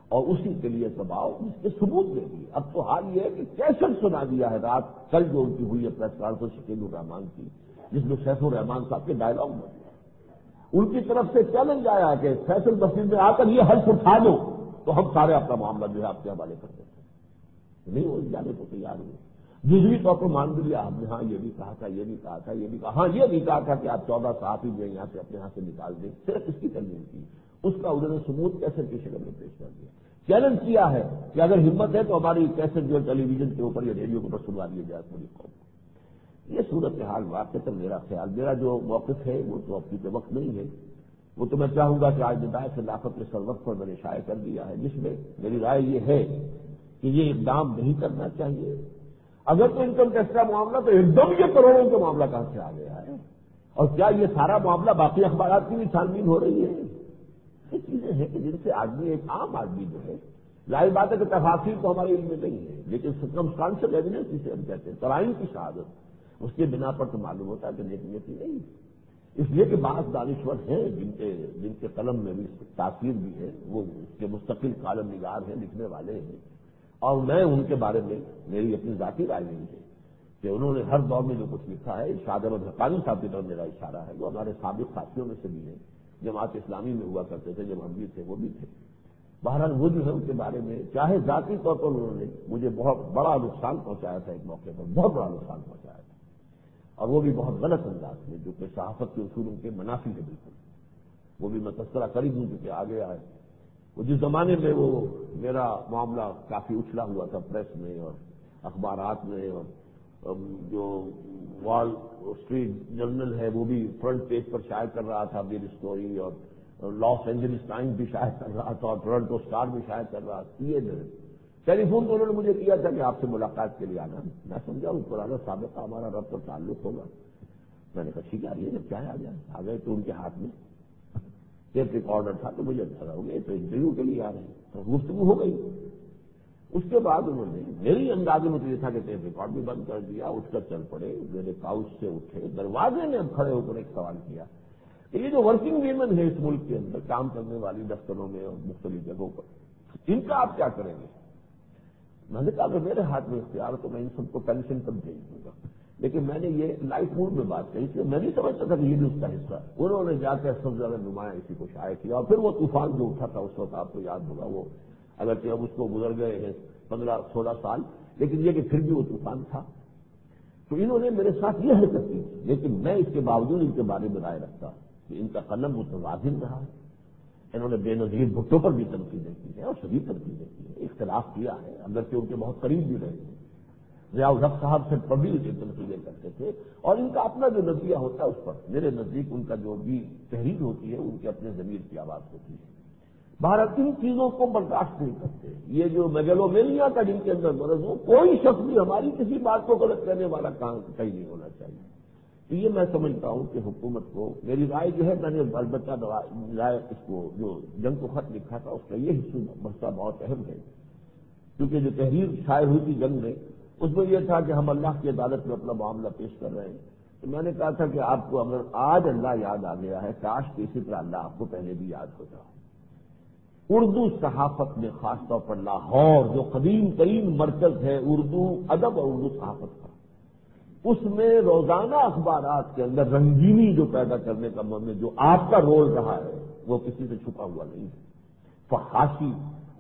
اور اسی کے لیے دباؤ اس کے ثبوت دے دیے۔ اب تو حال یہ ہے کہ کیسٹ سنا دیا ہے رات کل جو ان کی ہوئی ہے پریس کانفرنس شکیل الرحمان کی، جس میں سیف الرحمان صاحب کے ڈائلاگ موجود، ان کی طرف سے چیلنج آیا کہ فیصل مسجد میں آ کر یہ حلف اٹھا دو تو ہم سارے اپنا معاملہ جو ہے آپ کے حوالے کر دیتے ہیں، نہیں وہ جانے کو تیار ہوئے۔ جزوی طور پر مان بھی لیا آپ نے، ہاں یہ بھی کہا تھا، یہ بھی کہا تھا، یہ بھی کہا، ہاں یہ بھی کہا تھا کہ آپ 14 صحافی جو ہے یہاں سے اپنے ہاتھ سے نکال دیں، صرف اس کی ترمیم کی، اس کا انہوں نے ثبوت کیسٹ کی شکل میں پیش کر دیا، چیلنج کیا ہے کہ اگر ہمت ہے تو ہماری کیسٹ جو ٹیلی ویژن کے اوپر یا ریڈیو کے اوپر سنوا دیا جائے پوری قوم کو۔ یہ صورتحال واقعہ میرا خیال، میرا جو موقف ہے وہ تو اپنی پہ وقت نہیں ہے، وہ تو میں چاہوں گا کہ آج ندائے خلافت کے سر وقت پر میں نے شائع کر دیا ہے، جس میں میری رائے یہ ہے کہ یہ اقدام نہیں کرنا چاہیے۔ اگر تو انکم ٹیکس کا معاملہ تو ایک دم یہ کروڑوں کا معاملہ کہاں سے آ گیا ہے، اور کیا یہ سارا معاملہ باقی اخبارات کی بھی چھانبین ہو رہی ہے؟ یہ چیزیں ہیں کہ جن سے آدمی، ایک عام آدمی جو ہے، ظاہر بات ہے کہ تفاصیل تو ہمارے علم میں نہیں ہے، لیکن سرکمسٹانشل ایویڈنس جسے ہم کہتے ہیں، قرائن کی شہادت، اس کے بنا پر تو معلوم ہوتا ہے کہ نیکی نہیں، اس لیے کہ بعض دانشور ہیں جن کے قلم میں بھی تاثیر بھی ہے، وہ اس کے مستقل کالم نگار ہیں، لکھنے والے ہیں، اور میں ان کے بارے میں میری اپنی ذاتی رائے نہیں ہے کہ انہوں نے ہر دور میں جو کچھ لکھا ہے، ارشاد احمد حقانی صاحب کی طرف میرا اشارہ ہے، وہ ہمارے سابق ساتھیوں میں سے بھی ہیں، جماعت اسلامی میں ہوا کرتے تھے، جب ہم بھی تھے وہ بھی تھے۔ بہرحال وہ جو ہے ان کے بارے میں چاہے ذاتی طور پر انہوں نے مجھے بہت بڑا نقصان پہنچایا تھا، ایک موقع پر بہت بڑا نقصان پہنچایا تھا، اور وہ بھی بہت غلط انداز میں، جو کہ صحافت کے اصول ان کے منافی ہے بالکل، وہ بھی میں تذکرہ کر ہی دوں کہ آ گیا ہے۔ وہ جس زمانے میں وہ میرا معاملہ کافی اچھلا ہوا تھا پریس میں اور اخبارات میں، اور جو وال اسٹریٹ جرنل ہے وہ بھی فرنٹ پیج پر شائع کر رہا تھا میری اسٹوری، اور لاس اینجلس ٹائمز بھی شائع کر رہا تھا، اور ٹورنٹو اسٹار بھی شائع کر رہا تھا۔ یہ جو ہے ٹیلی فون تو انہوں نے مجھے کیا تھا کہ آپ سے ملاقات کے لیے آنا، میں سمجھا وہ پرانا سابقہ ہمارا ربط اور تعلق ہوگا، میں نے کہا ٹھیک ہے آئیے، جب چاہے آ گئے تو ان کے ہاتھ میں ٹیپ ریکارڈر تھا، تو مجھے اچھا ہو گیا، تو انٹرویو کے لیے آ رہے ہیں، تو گفتگو ہو گئی۔ اس کے بعد انہوں نے میری اندازے میں تو یہ تھا کہ ٹیپ ریکارڈ بھی بند کر دیا، اٹھ کر چل پڑے، میرے کاؤچ سے اٹھے، دروازے میں اب کھڑے ہو کر ایک سوال کیا کہ یہ جو ورکنگ ویمن ہے اس ملک کے اندر کام کرنے والی دفتروں میں اور مختلف جگہوں پر، ان کا آپ کیا کریں گے؟ میں نے کہا کہ میرے ہاتھ میں اختیار تو میں ان سب کو پینشن تک بھیج دوں گا، لیکن میں نے یہ لائٹ موڈ میں بات کہی کہ میں نہیں سمجھتا تھا کہ یہ بھی اس کا حصہ ہے۔ انہوں نے جا کر سب زیادہ نمایاں اسی کو شائع کیا، اور پھر وہ طوفان جو اٹھا تھا اس وقت آپ کو یاد ہوگا، وہ اگرچہ اب اس کو گزر گئے ہیں 15-16 سال، لیکن یہ کہ پھر بھی وہ طوفان تھا۔ تو انہوں نے میرے ساتھ یہ حرکت کی، لیکن میں اس کے باوجود ان کے بارے میں رائے رکھتا کہ ان کا قلم متوازن رہا ہے۔ انہوں نے بے نظیر بھٹو پر بھی تنقیدیں کی ہیں اور شدید تنقیدیں کی ہیں، اختلاف کیا ہے، اگرچہ ان کے بہت قریب بھی رہے ہیں، ضیاء الحق صاحب سے طویل تنقیدیں کرتے تھے، اور ان کا اپنا جو نظریہ ہوتا ہے اس پر میرے نزدیک ان کا جو بھی تحریر ہوتی ہے ان کے اپنے ضمیر کی آواز ہوتی ہے۔ بھارت ان چیزوں کو برداشت نہیں کرتے، یہ جو میگلومینیا کا جن کے اندر مرض ہو، کوئی شخص بھی ہماری کسی بات کو غلط کرنے والا کام کہیں نہیں ہونا چاہیے۔ تو یہ میں سمجھتا ہوں کہ حکومت کو، میری رائے جو ہے، میں نے البتہ رائے اس کو جو جنگ کو خط لکھا تھا اس کا یہ حصہ بہت اہم ہے، کیونکہ جو تحریر شائع ہوئی تھی جنگ میں، اس میں یہ تھا کہ ہم اللہ کی عدالت میں اپنا معاملہ پیش کر رہے ہیں، تو میں نے کہا تھا کہ آپ کو اگر آج اللہ یاد آ گیا ہے، کاش کہ اسی طرح اللہ آپ کو پہلے بھی یاد ہوتا۔ اردو صحافت میں خاص طور پر لاہور جو قدیم ترین مرکز ہے اردو ادب اور اردو صحافت کا، اس میں روزانہ اخبارات کے اندر رنگینی جو پیدا کرنے کا میں جو آپ کا رول رہا ہے وہ کسی سے چھپا ہوا نہیں ہے۔ فحاشی،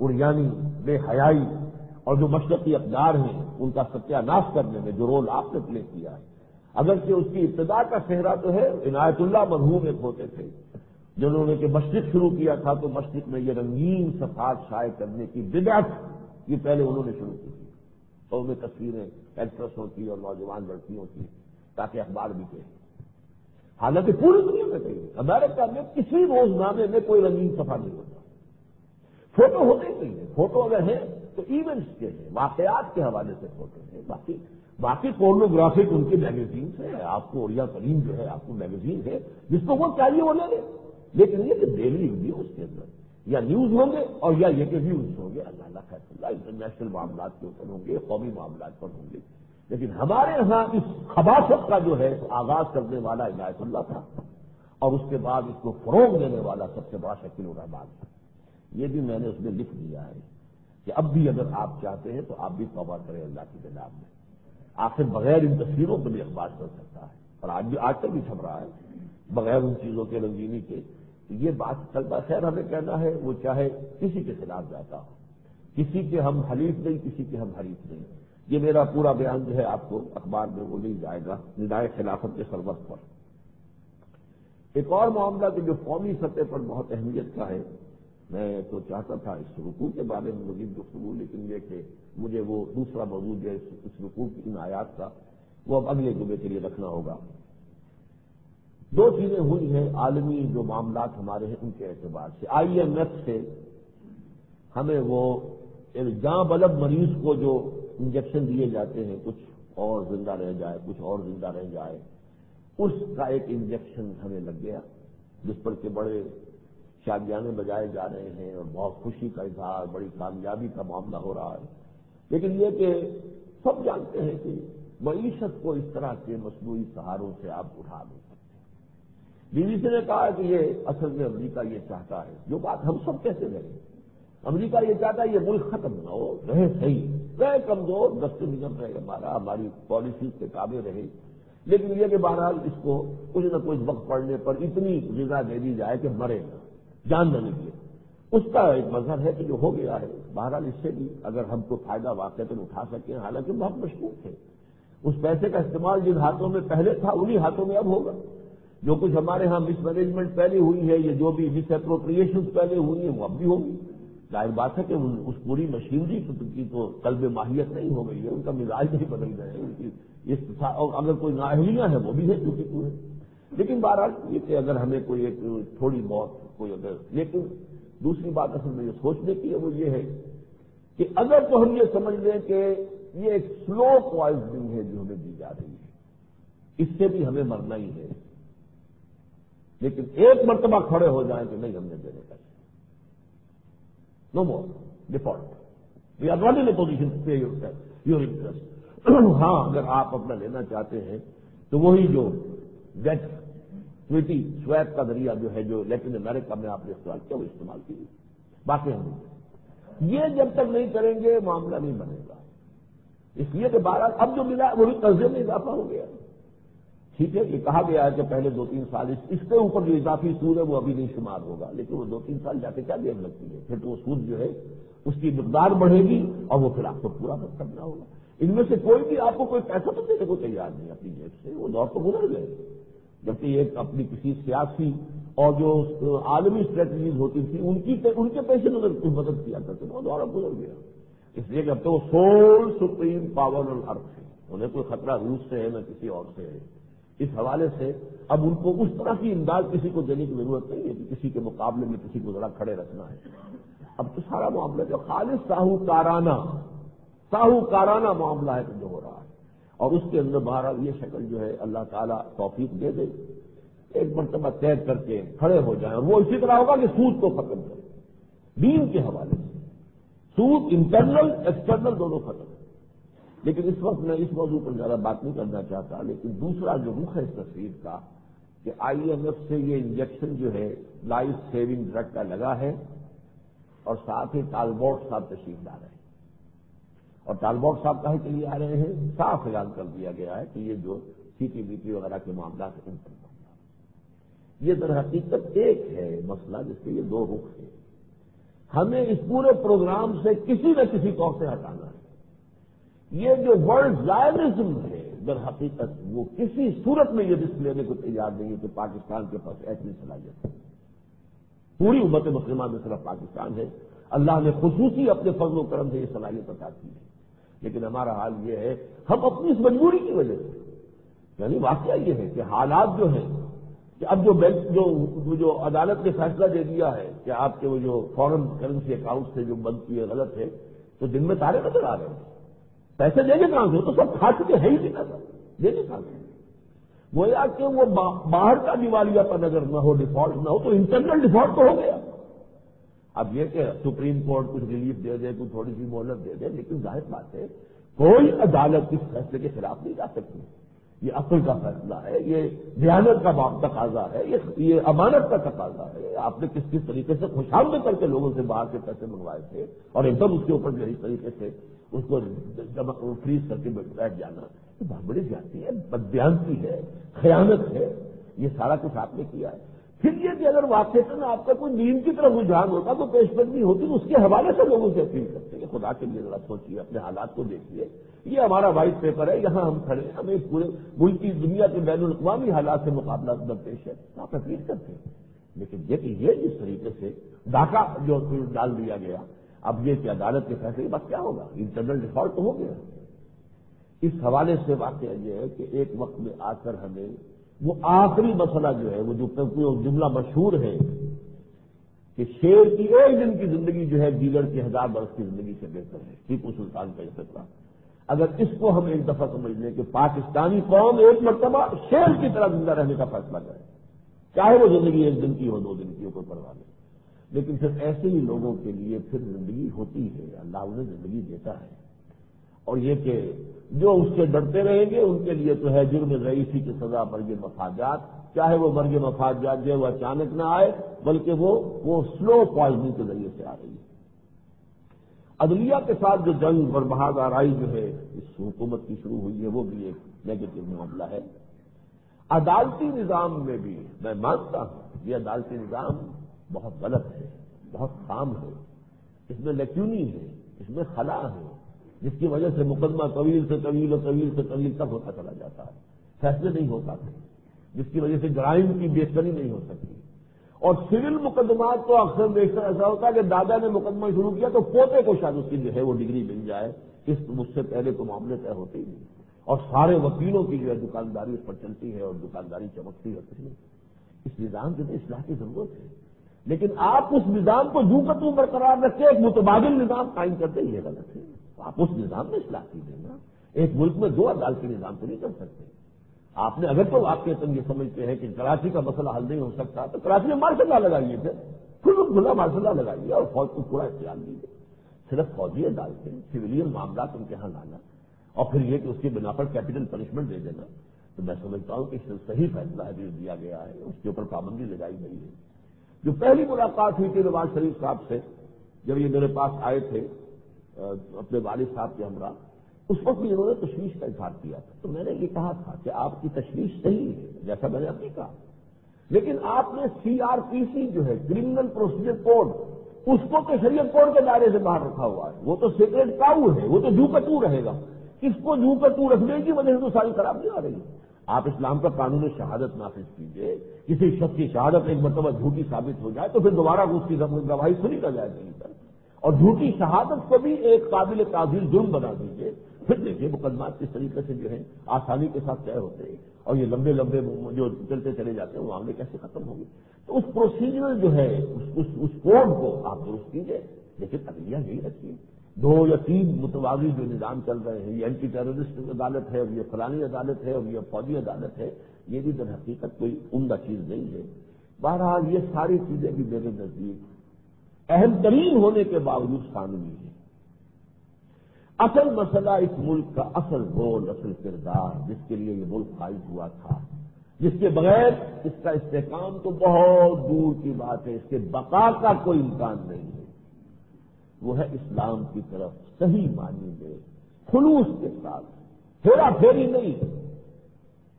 اریانی، بے حیائی اور جو مشرقی اقدار ہیں ان کا ستیہ ناش کرنے میں جو رول آپ نے پلے کیا ہے، اگرچہ اس کی ابتدا کا صحرا تو ہے عنایت اللہ مرحوم ایک ہوتے تھے جنہوں نے کہ مشرق شروع کیا تھا، تو مشرق میں یہ رنگین صفحات شائع کرنے کی بدعت یہ پہلے انہوں نے شروع کی تھی، اور میں تصویریں ایکٹریسوں کی اور نوجوان لڑکیوں کی تاکہ اخبار بھی کہیں، حالانکہ پوری دنیا میں کہیں امریکہ میں کسی روزنامے میں کوئی رنگین صفحہ نہیں ہوتا، فوٹو ہوتے ہی نہیں ہے، فوٹو اگر ہے تو ایونٹس کے ہیں، واقعات کے حوالے سے فوٹو ہیں، باقی پورنوگرافک ان کی میگزینس ہے، آپ کو اوریا کریم جو ہے آپ کو میگزین ہے جس کو وہ چاہیے وہ لے لے، لیکن یہ کہ ڈیلی ویڈیو اس کے اندر یا نیوز ہوں گے اور یا یہ کہ ویوز ہوں گے، اللہ خیر اللہ انٹرنیشنل معاملات کے اوپر ہوں گے، قومی معاملات پر ہوں گے، لیکن ہمارے ہاں اس خباثت کا جو ہے آغاز کرنے والا عنایت اللہ تھا، اور اس کے بعد اس کو فروغ دینے والا سب سے بڑا شکیل الرحمان تھا۔ یہ بھی میں نے اس میں لکھ دیا ہے کہ اب بھی اگر آپ چاہتے ہیں تو آپ بھی توبہ کریں اللہ کی جناب میں، آخر بغیر ان تصویروں کو بھی اخبار چل سکتا ہے، اور آج تک بھی چھپ رہا ہے بغیر ان چیزوں کے رنگینی کے، یہ بات چلتا خیر ہمیں کہنا ہے وہ چاہے کسی کے خلاف جاتا ہو، کسی کے ہم حلیف نہیں، کسی کے ہم حریف نہیں، یہ میرا پورا بیان جو ہے آپ کو اخبار میں وہ مل جائے گا ندائے خلافت کے سربت پر۔ ایک اور معاملہ کہ جو قومی سطح پر بہت اہمیت کا ہے، میں تو چاہتا تھا اس رکوع کے بارے میں مزید گفتگو، لیکن یہ کہ مجھے وہ دوسرا موضوع جو ہے اس رکوع کی ان آیات کا وہ اب اگلے جمعے کے لیے رکھنا ہوگا۔ دو چیزیں ہوئی ہیں عالمی جو معاملات ہمارے ہیں ان کے اعتبار سے۔ IMF سے ہمیں وہ جاں بلد مریض کو جو انجیکشن دیے جاتے ہیں، کچھ اور زندہ رہ جائے کچھ اور زندہ رہ جائے، اس کا ایک انجیکشن ہمیں لگ گیا، جس پر کہ بڑے شادیانے بجائے جا رہے ہیں اور بہت خوشی کا اظہار، بڑی کامیابی کا معاملہ ہو رہا ہے۔ لیکن یہ کہ سب جانتے ہیں کہ معیشت کو اس طرح کے مصنوعی سہاروں سے آپ اٹھا نہیں سکتے۔ BBC نے کہا کہ یہ اصل میں امریکہ یہ چاہتا ہے، جو بات ہم سب کہتے رہے، امریکہ یہ چاہتا ہے یہ ملک ختم نہ ہو، رہے صحیح، رہے کمزور، دست نظم رہے ہماری پالیسیز کے تابع رہے، لیکن یہ کہ بہرحال اس کو کچھ نہ کچھ وقت پڑنے پر اتنی غذا دے دی جائے کہ مرے نہ، جان نہ نکلے۔ اس کا ایک مظہر ہے کہ جو ہو گیا ہے، بہرحال اس سے بھی اگر ہم کو فائدہ واقعتاً اٹھا سکیں، حالانکہ بہت مشکوک تھے، اس پیسے کا استعمال جن ہاتھوں میں پہلے تھا انہی ہاتھوں میں اب ہوگا۔ جو کچھ ہمارے ہاں مس مینجمنٹ پہلے ہوئی ہے، یہ جو بھی مس اپروپریشن پہلے ہوئی ہیں وہ اب بھی ہوگی۔ ظاہر بات ہے کہ اس پوری مشینری کی تو قلب ماہیت نہیں ہو گئی ہے، ان کا مزاج نہیں بدل گئے ہیں، ان کی اور اگر کوئی نااہلیاں ہیں وہ بھی ہے چونکہ پورے۔ لیکن بہرحال یہ کہ اگر ہمیں کوئی ایک تھوڑی بہت کوئی اگر، لیکن دوسری بات اصل میں یہ سوچنے کی ہے وہ یہ ہے کہ اگر تو ہم یہ سمجھ لیں کہ یہ ایک سلو پوائزننگ ہے جو ہمیں دی جا رہی ہے، اس سے بھی ہمیں مرنا ہی ہے، لیکن ایک مرتبہ کھڑے ہو جائیں کہ نہیں ہم نے دینے کا، no more default, we are not in a position to pay your interest. ہاں اگر آپ اپنا لینا چاہتے ہیں تو وہی جو ڈیٹ سویٹی سویپ کا ذریعہ جو ہے جو لیٹن امریکہ میں آپ نے استعمال کیا وہ استعمال کیجیے، باقی ہم یہ جب تک نہیں کریں گے معاملہ نہیں بنے گا۔ اس لیے کہ بہرحال اب جو ملا وہی قرضے میں اضافہ ہو گیا۔ ٹھیک ہے، یہ کہا گیا ہے کہ پہلے 2-3 سال اس کے اوپر جو اضافی سود ہے وہ ابھی نہیں شمار ہوگا، لیکن وہ 2-3 سال جاتے کیا دیر لگتی ہے، پھر تو وہ سود جو ہے اس کی مقدار بڑھے گی اور وہ پھر آپ کو پورا کرنا ہوگا۔ ان میں سے کوئی بھی آپ کو کوئی پیسہ تو دینے کو تیار نہیں اپنی جیب سے، وہ دور تو گزر گئے، جبکہ ایک اپنی کسی سیاسی اور جو عالمی اسٹریٹجیز ہوتی تھی ان کے پیش نظر کی مدد کیا کرتے تھے، وہ دور اب گزر گیا۔ اس لیے کہ اب تو وہ سول سپریم پاور آن ارتھ ہے، انہیں کوئی خطرہ روس سے ہے نہ کسی اور سے ہے۔ اس حوالے سے اب ان کو اس طرح کی امداد کسی کو دینے کی ضرورت نہیں ہے کہ کسی کے مقابلے میں کسی کو ذرا کھڑے رکھنا ہے۔ اب تو سارا معاملہ جو خالص ساہوکارانہ معاملہ ہے جو ہو رہا ہے، اور اس کے اندر بہرحال یہ شکل جو ہے اللہ تعالیٰ توفیق دے دے، ایک مرتبہ طے کر کے کھڑے ہو جائیں، اور وہ اسی طرح ہوگا کہ سود کو ختم کریں، دین کے حوالے سے سود انٹرنل ایکسٹرنل دونوں ختم۔ لیکن اس وقت میں اس موضوع پر زیادہ بات نہیں کرنا چاہتا، لیکن دوسرا جو رخ ہے اس تصویر کا کہ IMF سے یہ انجیکشن جو ہے لائف سیونگ ڈرگ کا لگا ہے، اور ساتھ ہی ٹالبوٹ صاحب تشریف لا رہے ہیں، اور ٹالبوٹ صاحب کہے کے لیے آ رہے ہیں، صاف اعلان کر دیا گیا ہے کہ یہ جو CTBT وغیرہ کے معاملات ہیں ان پر یہ در حقیقت ایک ہے مسئلہ جس کے یہ دو رخ ہیں۔ ہمیں اس پورے پروگرام سے کسی نہ کسی طور سے ہٹانا ہے۔ یہ جو ورلڈ زائرزم ہے در حقیقت وہ کسی صورت میں یہ رسک لینے کو تیار نہیں ہے کہ پاکستان کے پاس ایسی صلاحیت ہے۔ پوری امت مسلمہ میں صرف پاکستان ہے، اللہ نے خصوصی اپنے فضل و کرم سے یہ صلاحیت عطا کی ہے، لیکن ہمارا حال یہ ہے ہم اپنی اس مجبوری کی وجہ سے، یعنی واقعہ یہ ہے کہ حالات جو ہیں کہ اب جو عدالت نے فیصلہ دے دیا ہے کہ آپ کے وہ جو فورن کرنسی اکاؤنٹ سے جو بند کیے غلط ہے، تو دن میں تارے نظر آ رہے ہیں، پیسے دیں گے کہاں سے؟ تو سب کھا چکے ہیں ہی نہیں پیسہ دیں گے کہاں سے؟ گویا کہ وہ باہر کا دیوالیہ پر نظر نہ ہو، ڈیفالٹ نہ ہو، تو انٹرنل ڈیفالٹ تو ہو گیا۔ اب یہ کہ سپریم کورٹ کچھ ریلیف دے دے، کچھ تھوڑی سی مہلت دے دے، لیکن ظاہر بات ہے کوئی عدالت اس فیصلے کے خلاف نہیں جا سکتی۔ یہ عقل کا فیصلہ ہے، یہ دیانت کا تقاضا ہے، یہ امانت کا تقاضا ہے۔ آپ نے کس طریقے سے خوشامد کر کے لوگوں سے باہر کے پیسے منگوائے تھے اور ایک دم اس کے اوپر جو اس طریقے سے اس کو فریز کر کے بیٹھ جانا، یہ بہت بڑی زیادتی ہے، بددیانتی ہے، خیانت ہے، یہ سارا کچھ آپ نے کیا ہے۔ پھر یہ کہ اگر واقعتاً آپ کا کوئی دین کی طرف رجحان ہوتا تو پیش قدمی ہوتی تو اس کے حوالے سے لوگوں سے اپیل کرتے ہیں. خدا کے لیے ذرا سوچیے، اپنے حالات کو دیکھیے. یہ ہمارا وائٹ پیپر ہے، یہاں ہم کھڑے ہیں، ہمیں پورے ملک کی دنیا کے بین الاقوامی حالات سے مقابلہ درپیش ہے. آپ اپیل کرتے ہیں، لیکن یہ جس طریقے سے ڈاکہ جو ڈال دیا گیا، اب یہ کہ عدالت کے فیصلے بس کیا ہوگا؟ انٹرنل ڈیفالٹ تو ہو گیا. اس حوالے سے واقعہ یہ ہے کہ ایک وقت میں آ کر ہمیں وہ آخری مسئلہ جو ہے، وہ جو جملہ مشہور ہے کہ شیر کی ایک دن کی زندگی جو ہے دیگر کی 1000 برس کی زندگی سے بہتر ہے، ٹیپو سلطان کا یہ فیصلہ. اگر اس کو ہم ایک دفعہ سمجھ لیں کہ پاکستانی قوم ایک مرتبہ شیر کی طرح زندہ رہنے کا فیصلہ کرے، چاہے وہ زندگی 1 دن کی ہو 2 دن کی ہو، کوئی پرواہ نہیں. لیکن پھر ایسے ہی لوگوں کے لیے پھر زندگی ہوتی ہے، اللہ انہیں زندگی دیتا ہے. اور یہ کہ جو اس سے ڈرتے رہیں گے ان کے لیے تو ہے جرم رئیسی کی سزا مرگ مفاجات، چاہے وہ مرگ مفاجات جو ہے وہ اچانک نہ آئے بلکہ وہ سلو پوائزننگ کے ذریعے سے آ رہی ہے. عدلیہ کے ساتھ جو جنگ اور بہاد آرائی جو ہے اس حکومت کی شروع ہوئی ہے وہ بھی ایک نیگیٹو معاملہ ہے. عدالتی نظام میں بھی میں مانتا ہوں یہ عدالتی نظام بہت غلط ہے، بہت خام ہے، اس میں لیکونی ہے، اس میں خلا ہے، جس کی وجہ سے مقدمہ طویل سے طویل اور طویل سے طویل تک ہوتا چلا جاتا ہے، فیصلے نہیں ہو پاتے، جس کی وجہ سے جرائم کی بہتری نہیں ہو سکتی. اور سول مقدمات تو اکثر بیشتر ایسا ہوتا ہے کہ دادا نے مقدمہ شروع کیا تو پوتے کو شاید اس کی جو ہے وہ ڈگری مل جائے، مجھ سے پہلے تو معاملے طے ہوتے ہی نہیں. اور سارے وکیلوں کی جو ہے دکانداری اس پر چلتی ہے اور دکانداری چمکتی ہے. کچھ نہیں، اس نظام کے لیے اصلاح کی ضرورت ہے، لیکن آپ اس نظام کو یوں کا توں برقرار رکھے ایک متبادل نظام قائم کرتے یہ غلط ہے. آپ اس نظام میں اصلاح کیجیے نا. ایک ملک میں 2 عدالتی نظام تو نہیں کر سکتے. آپ نے اگر تو آپ کے یہ سمجھتے ہیں کہ کراچی کا مسئلہ حل نہیں ہو سکتا تو کراچی میں مارشل لا لگائیے، پھر کھلا مارشل لا لگائیے اور فوج کو پورا اختیار دیجیے. صرف فوجی عدالتیں، سویلین معاملات ان کے یہاں لانا اور پھر یہ کہ اس کی بنا پر کیپٹل پنشمنٹ دے دینا، تو میں سمجھتا ہوں کہ صحیح فیصلہ ہے جو دیا گیا ہے، اس کے اوپر پابندی لگائی گئی ہے. جو پہلی ملاقات ہوئی تھی نواز شریف صاحب سے جب یہ میرے پاس آئے تھے اپنے والد صاحب کے ہمراہ، اس وقت بھی انہوں نے تشویش کا اظہار کیا تھا. تو میں نے یہ کہا تھا کہ آپ کی تشویش صحیح ہے جیسا میں نے ابھی کہا، لیکن آپ نے CRPC جو ہے کرمنل پروسیجر کوڈ، اس کو تو شریعت کوڈ کے دائرے سے باہر رکھا ہوا ہے. وہ تو سیکرٹ کاؤ ہے، وہ تو جو کا تو رہے گا. اس کو جو کا تو رکھنے کی وجہ سے تو ساری خرابی آ رہی ہے. آپ اسلام کا قانون شہادت نافذ کیجیے، کسی شخص کی شہادت ایک مرتبہ جھوٹی ثابت ہو جائے تو پھر دوبارہ اس کی گواہی سنی نہ جائے کہیں پر، اور جھوٹی شہادت کو بھی ایک قابل تعزیر جرم بنا دیجیے. پھر دیکھیے مقدمات کس طریقے سے جو ہے آسانی کے ساتھ طے ہوتے ہیں اور یہ لمبے لمبے جو چلتے چلے جاتے ہیں وہ معاملے کیسے ختم ہوں گے. تو اس پروسیجر جو ہے اس کوڈ کو آپ درست کیجیے، لیکن عدلیہ یہی رکھیے. 2 یا 3 متوازی جو نظام چل رہے ہیں، یہ اینٹی ٹیررسٹ عدالت ہے اور یہ فلانی عدالت ہے اور یہ فوجی عدالت ہے، یہ بھی در حقیقت کوئی عمدہ چیز نہیں ہے. بہرحال یہ ساری چیزیں بھی میرے نزدیک اہم ترین ہونے کے باوجود قانونی ہے. اصل مسئلہ اس ملک کا اصل رول، اصل کردار جس کے لیے یہ ملک قائم ہوا تھا، جس کے بغیر اس کا استحکام تو بہت دور کی بات ہے، اس کے بقا کا کوئی امکان نہیں ہے، وہ ہے اسلام کی طرف صحیح معنی میں خلوص کے ساتھ، ہیرا پھیری نہیں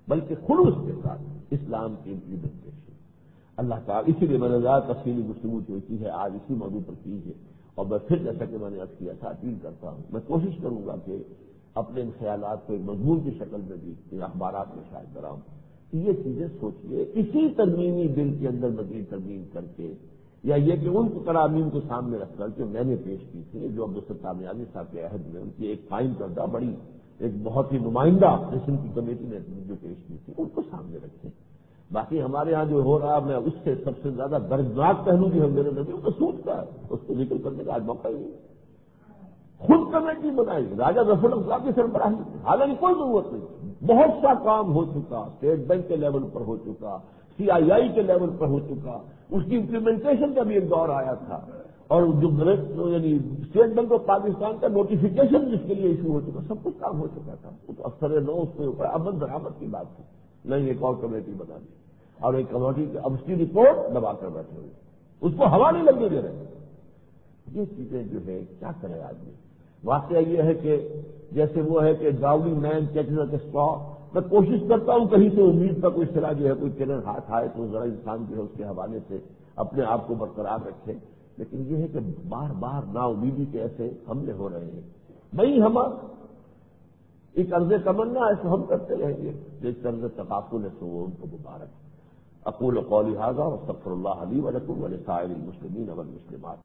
بلکہ خلوص کے ساتھ اسلام کی امپلیمنٹیشن. اللہ تعالیٰ اسی لیے میں نے زیادہ تفصیلی گفتگو جو کی ہے آج اسی موضوع پر کی ہے. اور میں پھر جیسا کہ میں نے عرض کیا تھا اپیل کرتا ہوں، میں کوشش کروں گا کہ اپنے ان خیالات کو ایک مضمون کی شکل میں بھی ان اخبارات میں شائع کراؤں. یہ چیزیں سوچیے، اسی ترمیمی بل کے اندر مزید ترمیم کر کے، یا یہ کہ ان ترامیم کو سامنے رکھ کر جو میں نے پیش کی تھی، جو عبدالستار نیازی صاحب کے عہد میں ان کی ایک قائم کردہ بڑی ایک بہت ہی نمائندہ قسم کی کمیٹی نے جو پیش کی تھی، ان کو سامنے رکھیں. باقی ہمارے ہاں جو ہو رہا ہے، میں اس سے سب سے زیادہ دردناک پہلو جو ہے میرے نظر وہ سود کا ہے، اس کو ذکر کرنے کا آج موقع ہی نہیں. خود کمیٹی بنائی راجہ ظفر صاحب کی سربراہی، حالانکہ کوئی ضرورت نہیں. بہت سا کام ہو چکا، اسٹیٹ بینک کے لیول پر ہو چکا، CII کے لیول پر ہو چکا، اس کی امپلیمنٹیشن کا بھی ایک دور آیا تھا، اور جو یعنی اسٹیٹ بینک آف پاکستان کا نوٹیفیکیشن جس کے لیے ایشو ہو چکا، سب کچھ کام ہو چکا تھا. وہ تو افسر نو اس کے اوپر عمل درآمد کی بات تھی. نہیں، ایک اور کمیٹی بنا دی اور ایک کمیٹی اب اس کی رپورٹ دبا کر بیٹھے ہوئے، اس کو ہوا نہیں لگنے دے رہے. یہ چیزیں جو ہے کیا کرے آدمی. واقعہ یہ ہے کہ جیسے وہ ہے کہ ڈراؤنگ مین کیچز اے اسٹرا، میں کوشش کرتا ہوں کہیں سے امید کا کوئی سرا جو ہے کوئی کرن ہاتھ آئے تو ذرا انسان جو ہے اس کے حوالے سے اپنے آپ کو برقرار رکھے، لیکن یہ ہے کہ بار بار نا امیدی کے ایسے حملے ہو رہے ہیں۔ بھئی ہم ایک عرض تمنا ایسے ہم کرتے رہیں گے، جس عرض تقافل ہے تو وہ ان کو مبارک۔ اقول قولی ھذا واستغفر اللہ لی ولکم ولسائر المسلمین والمسلمات۔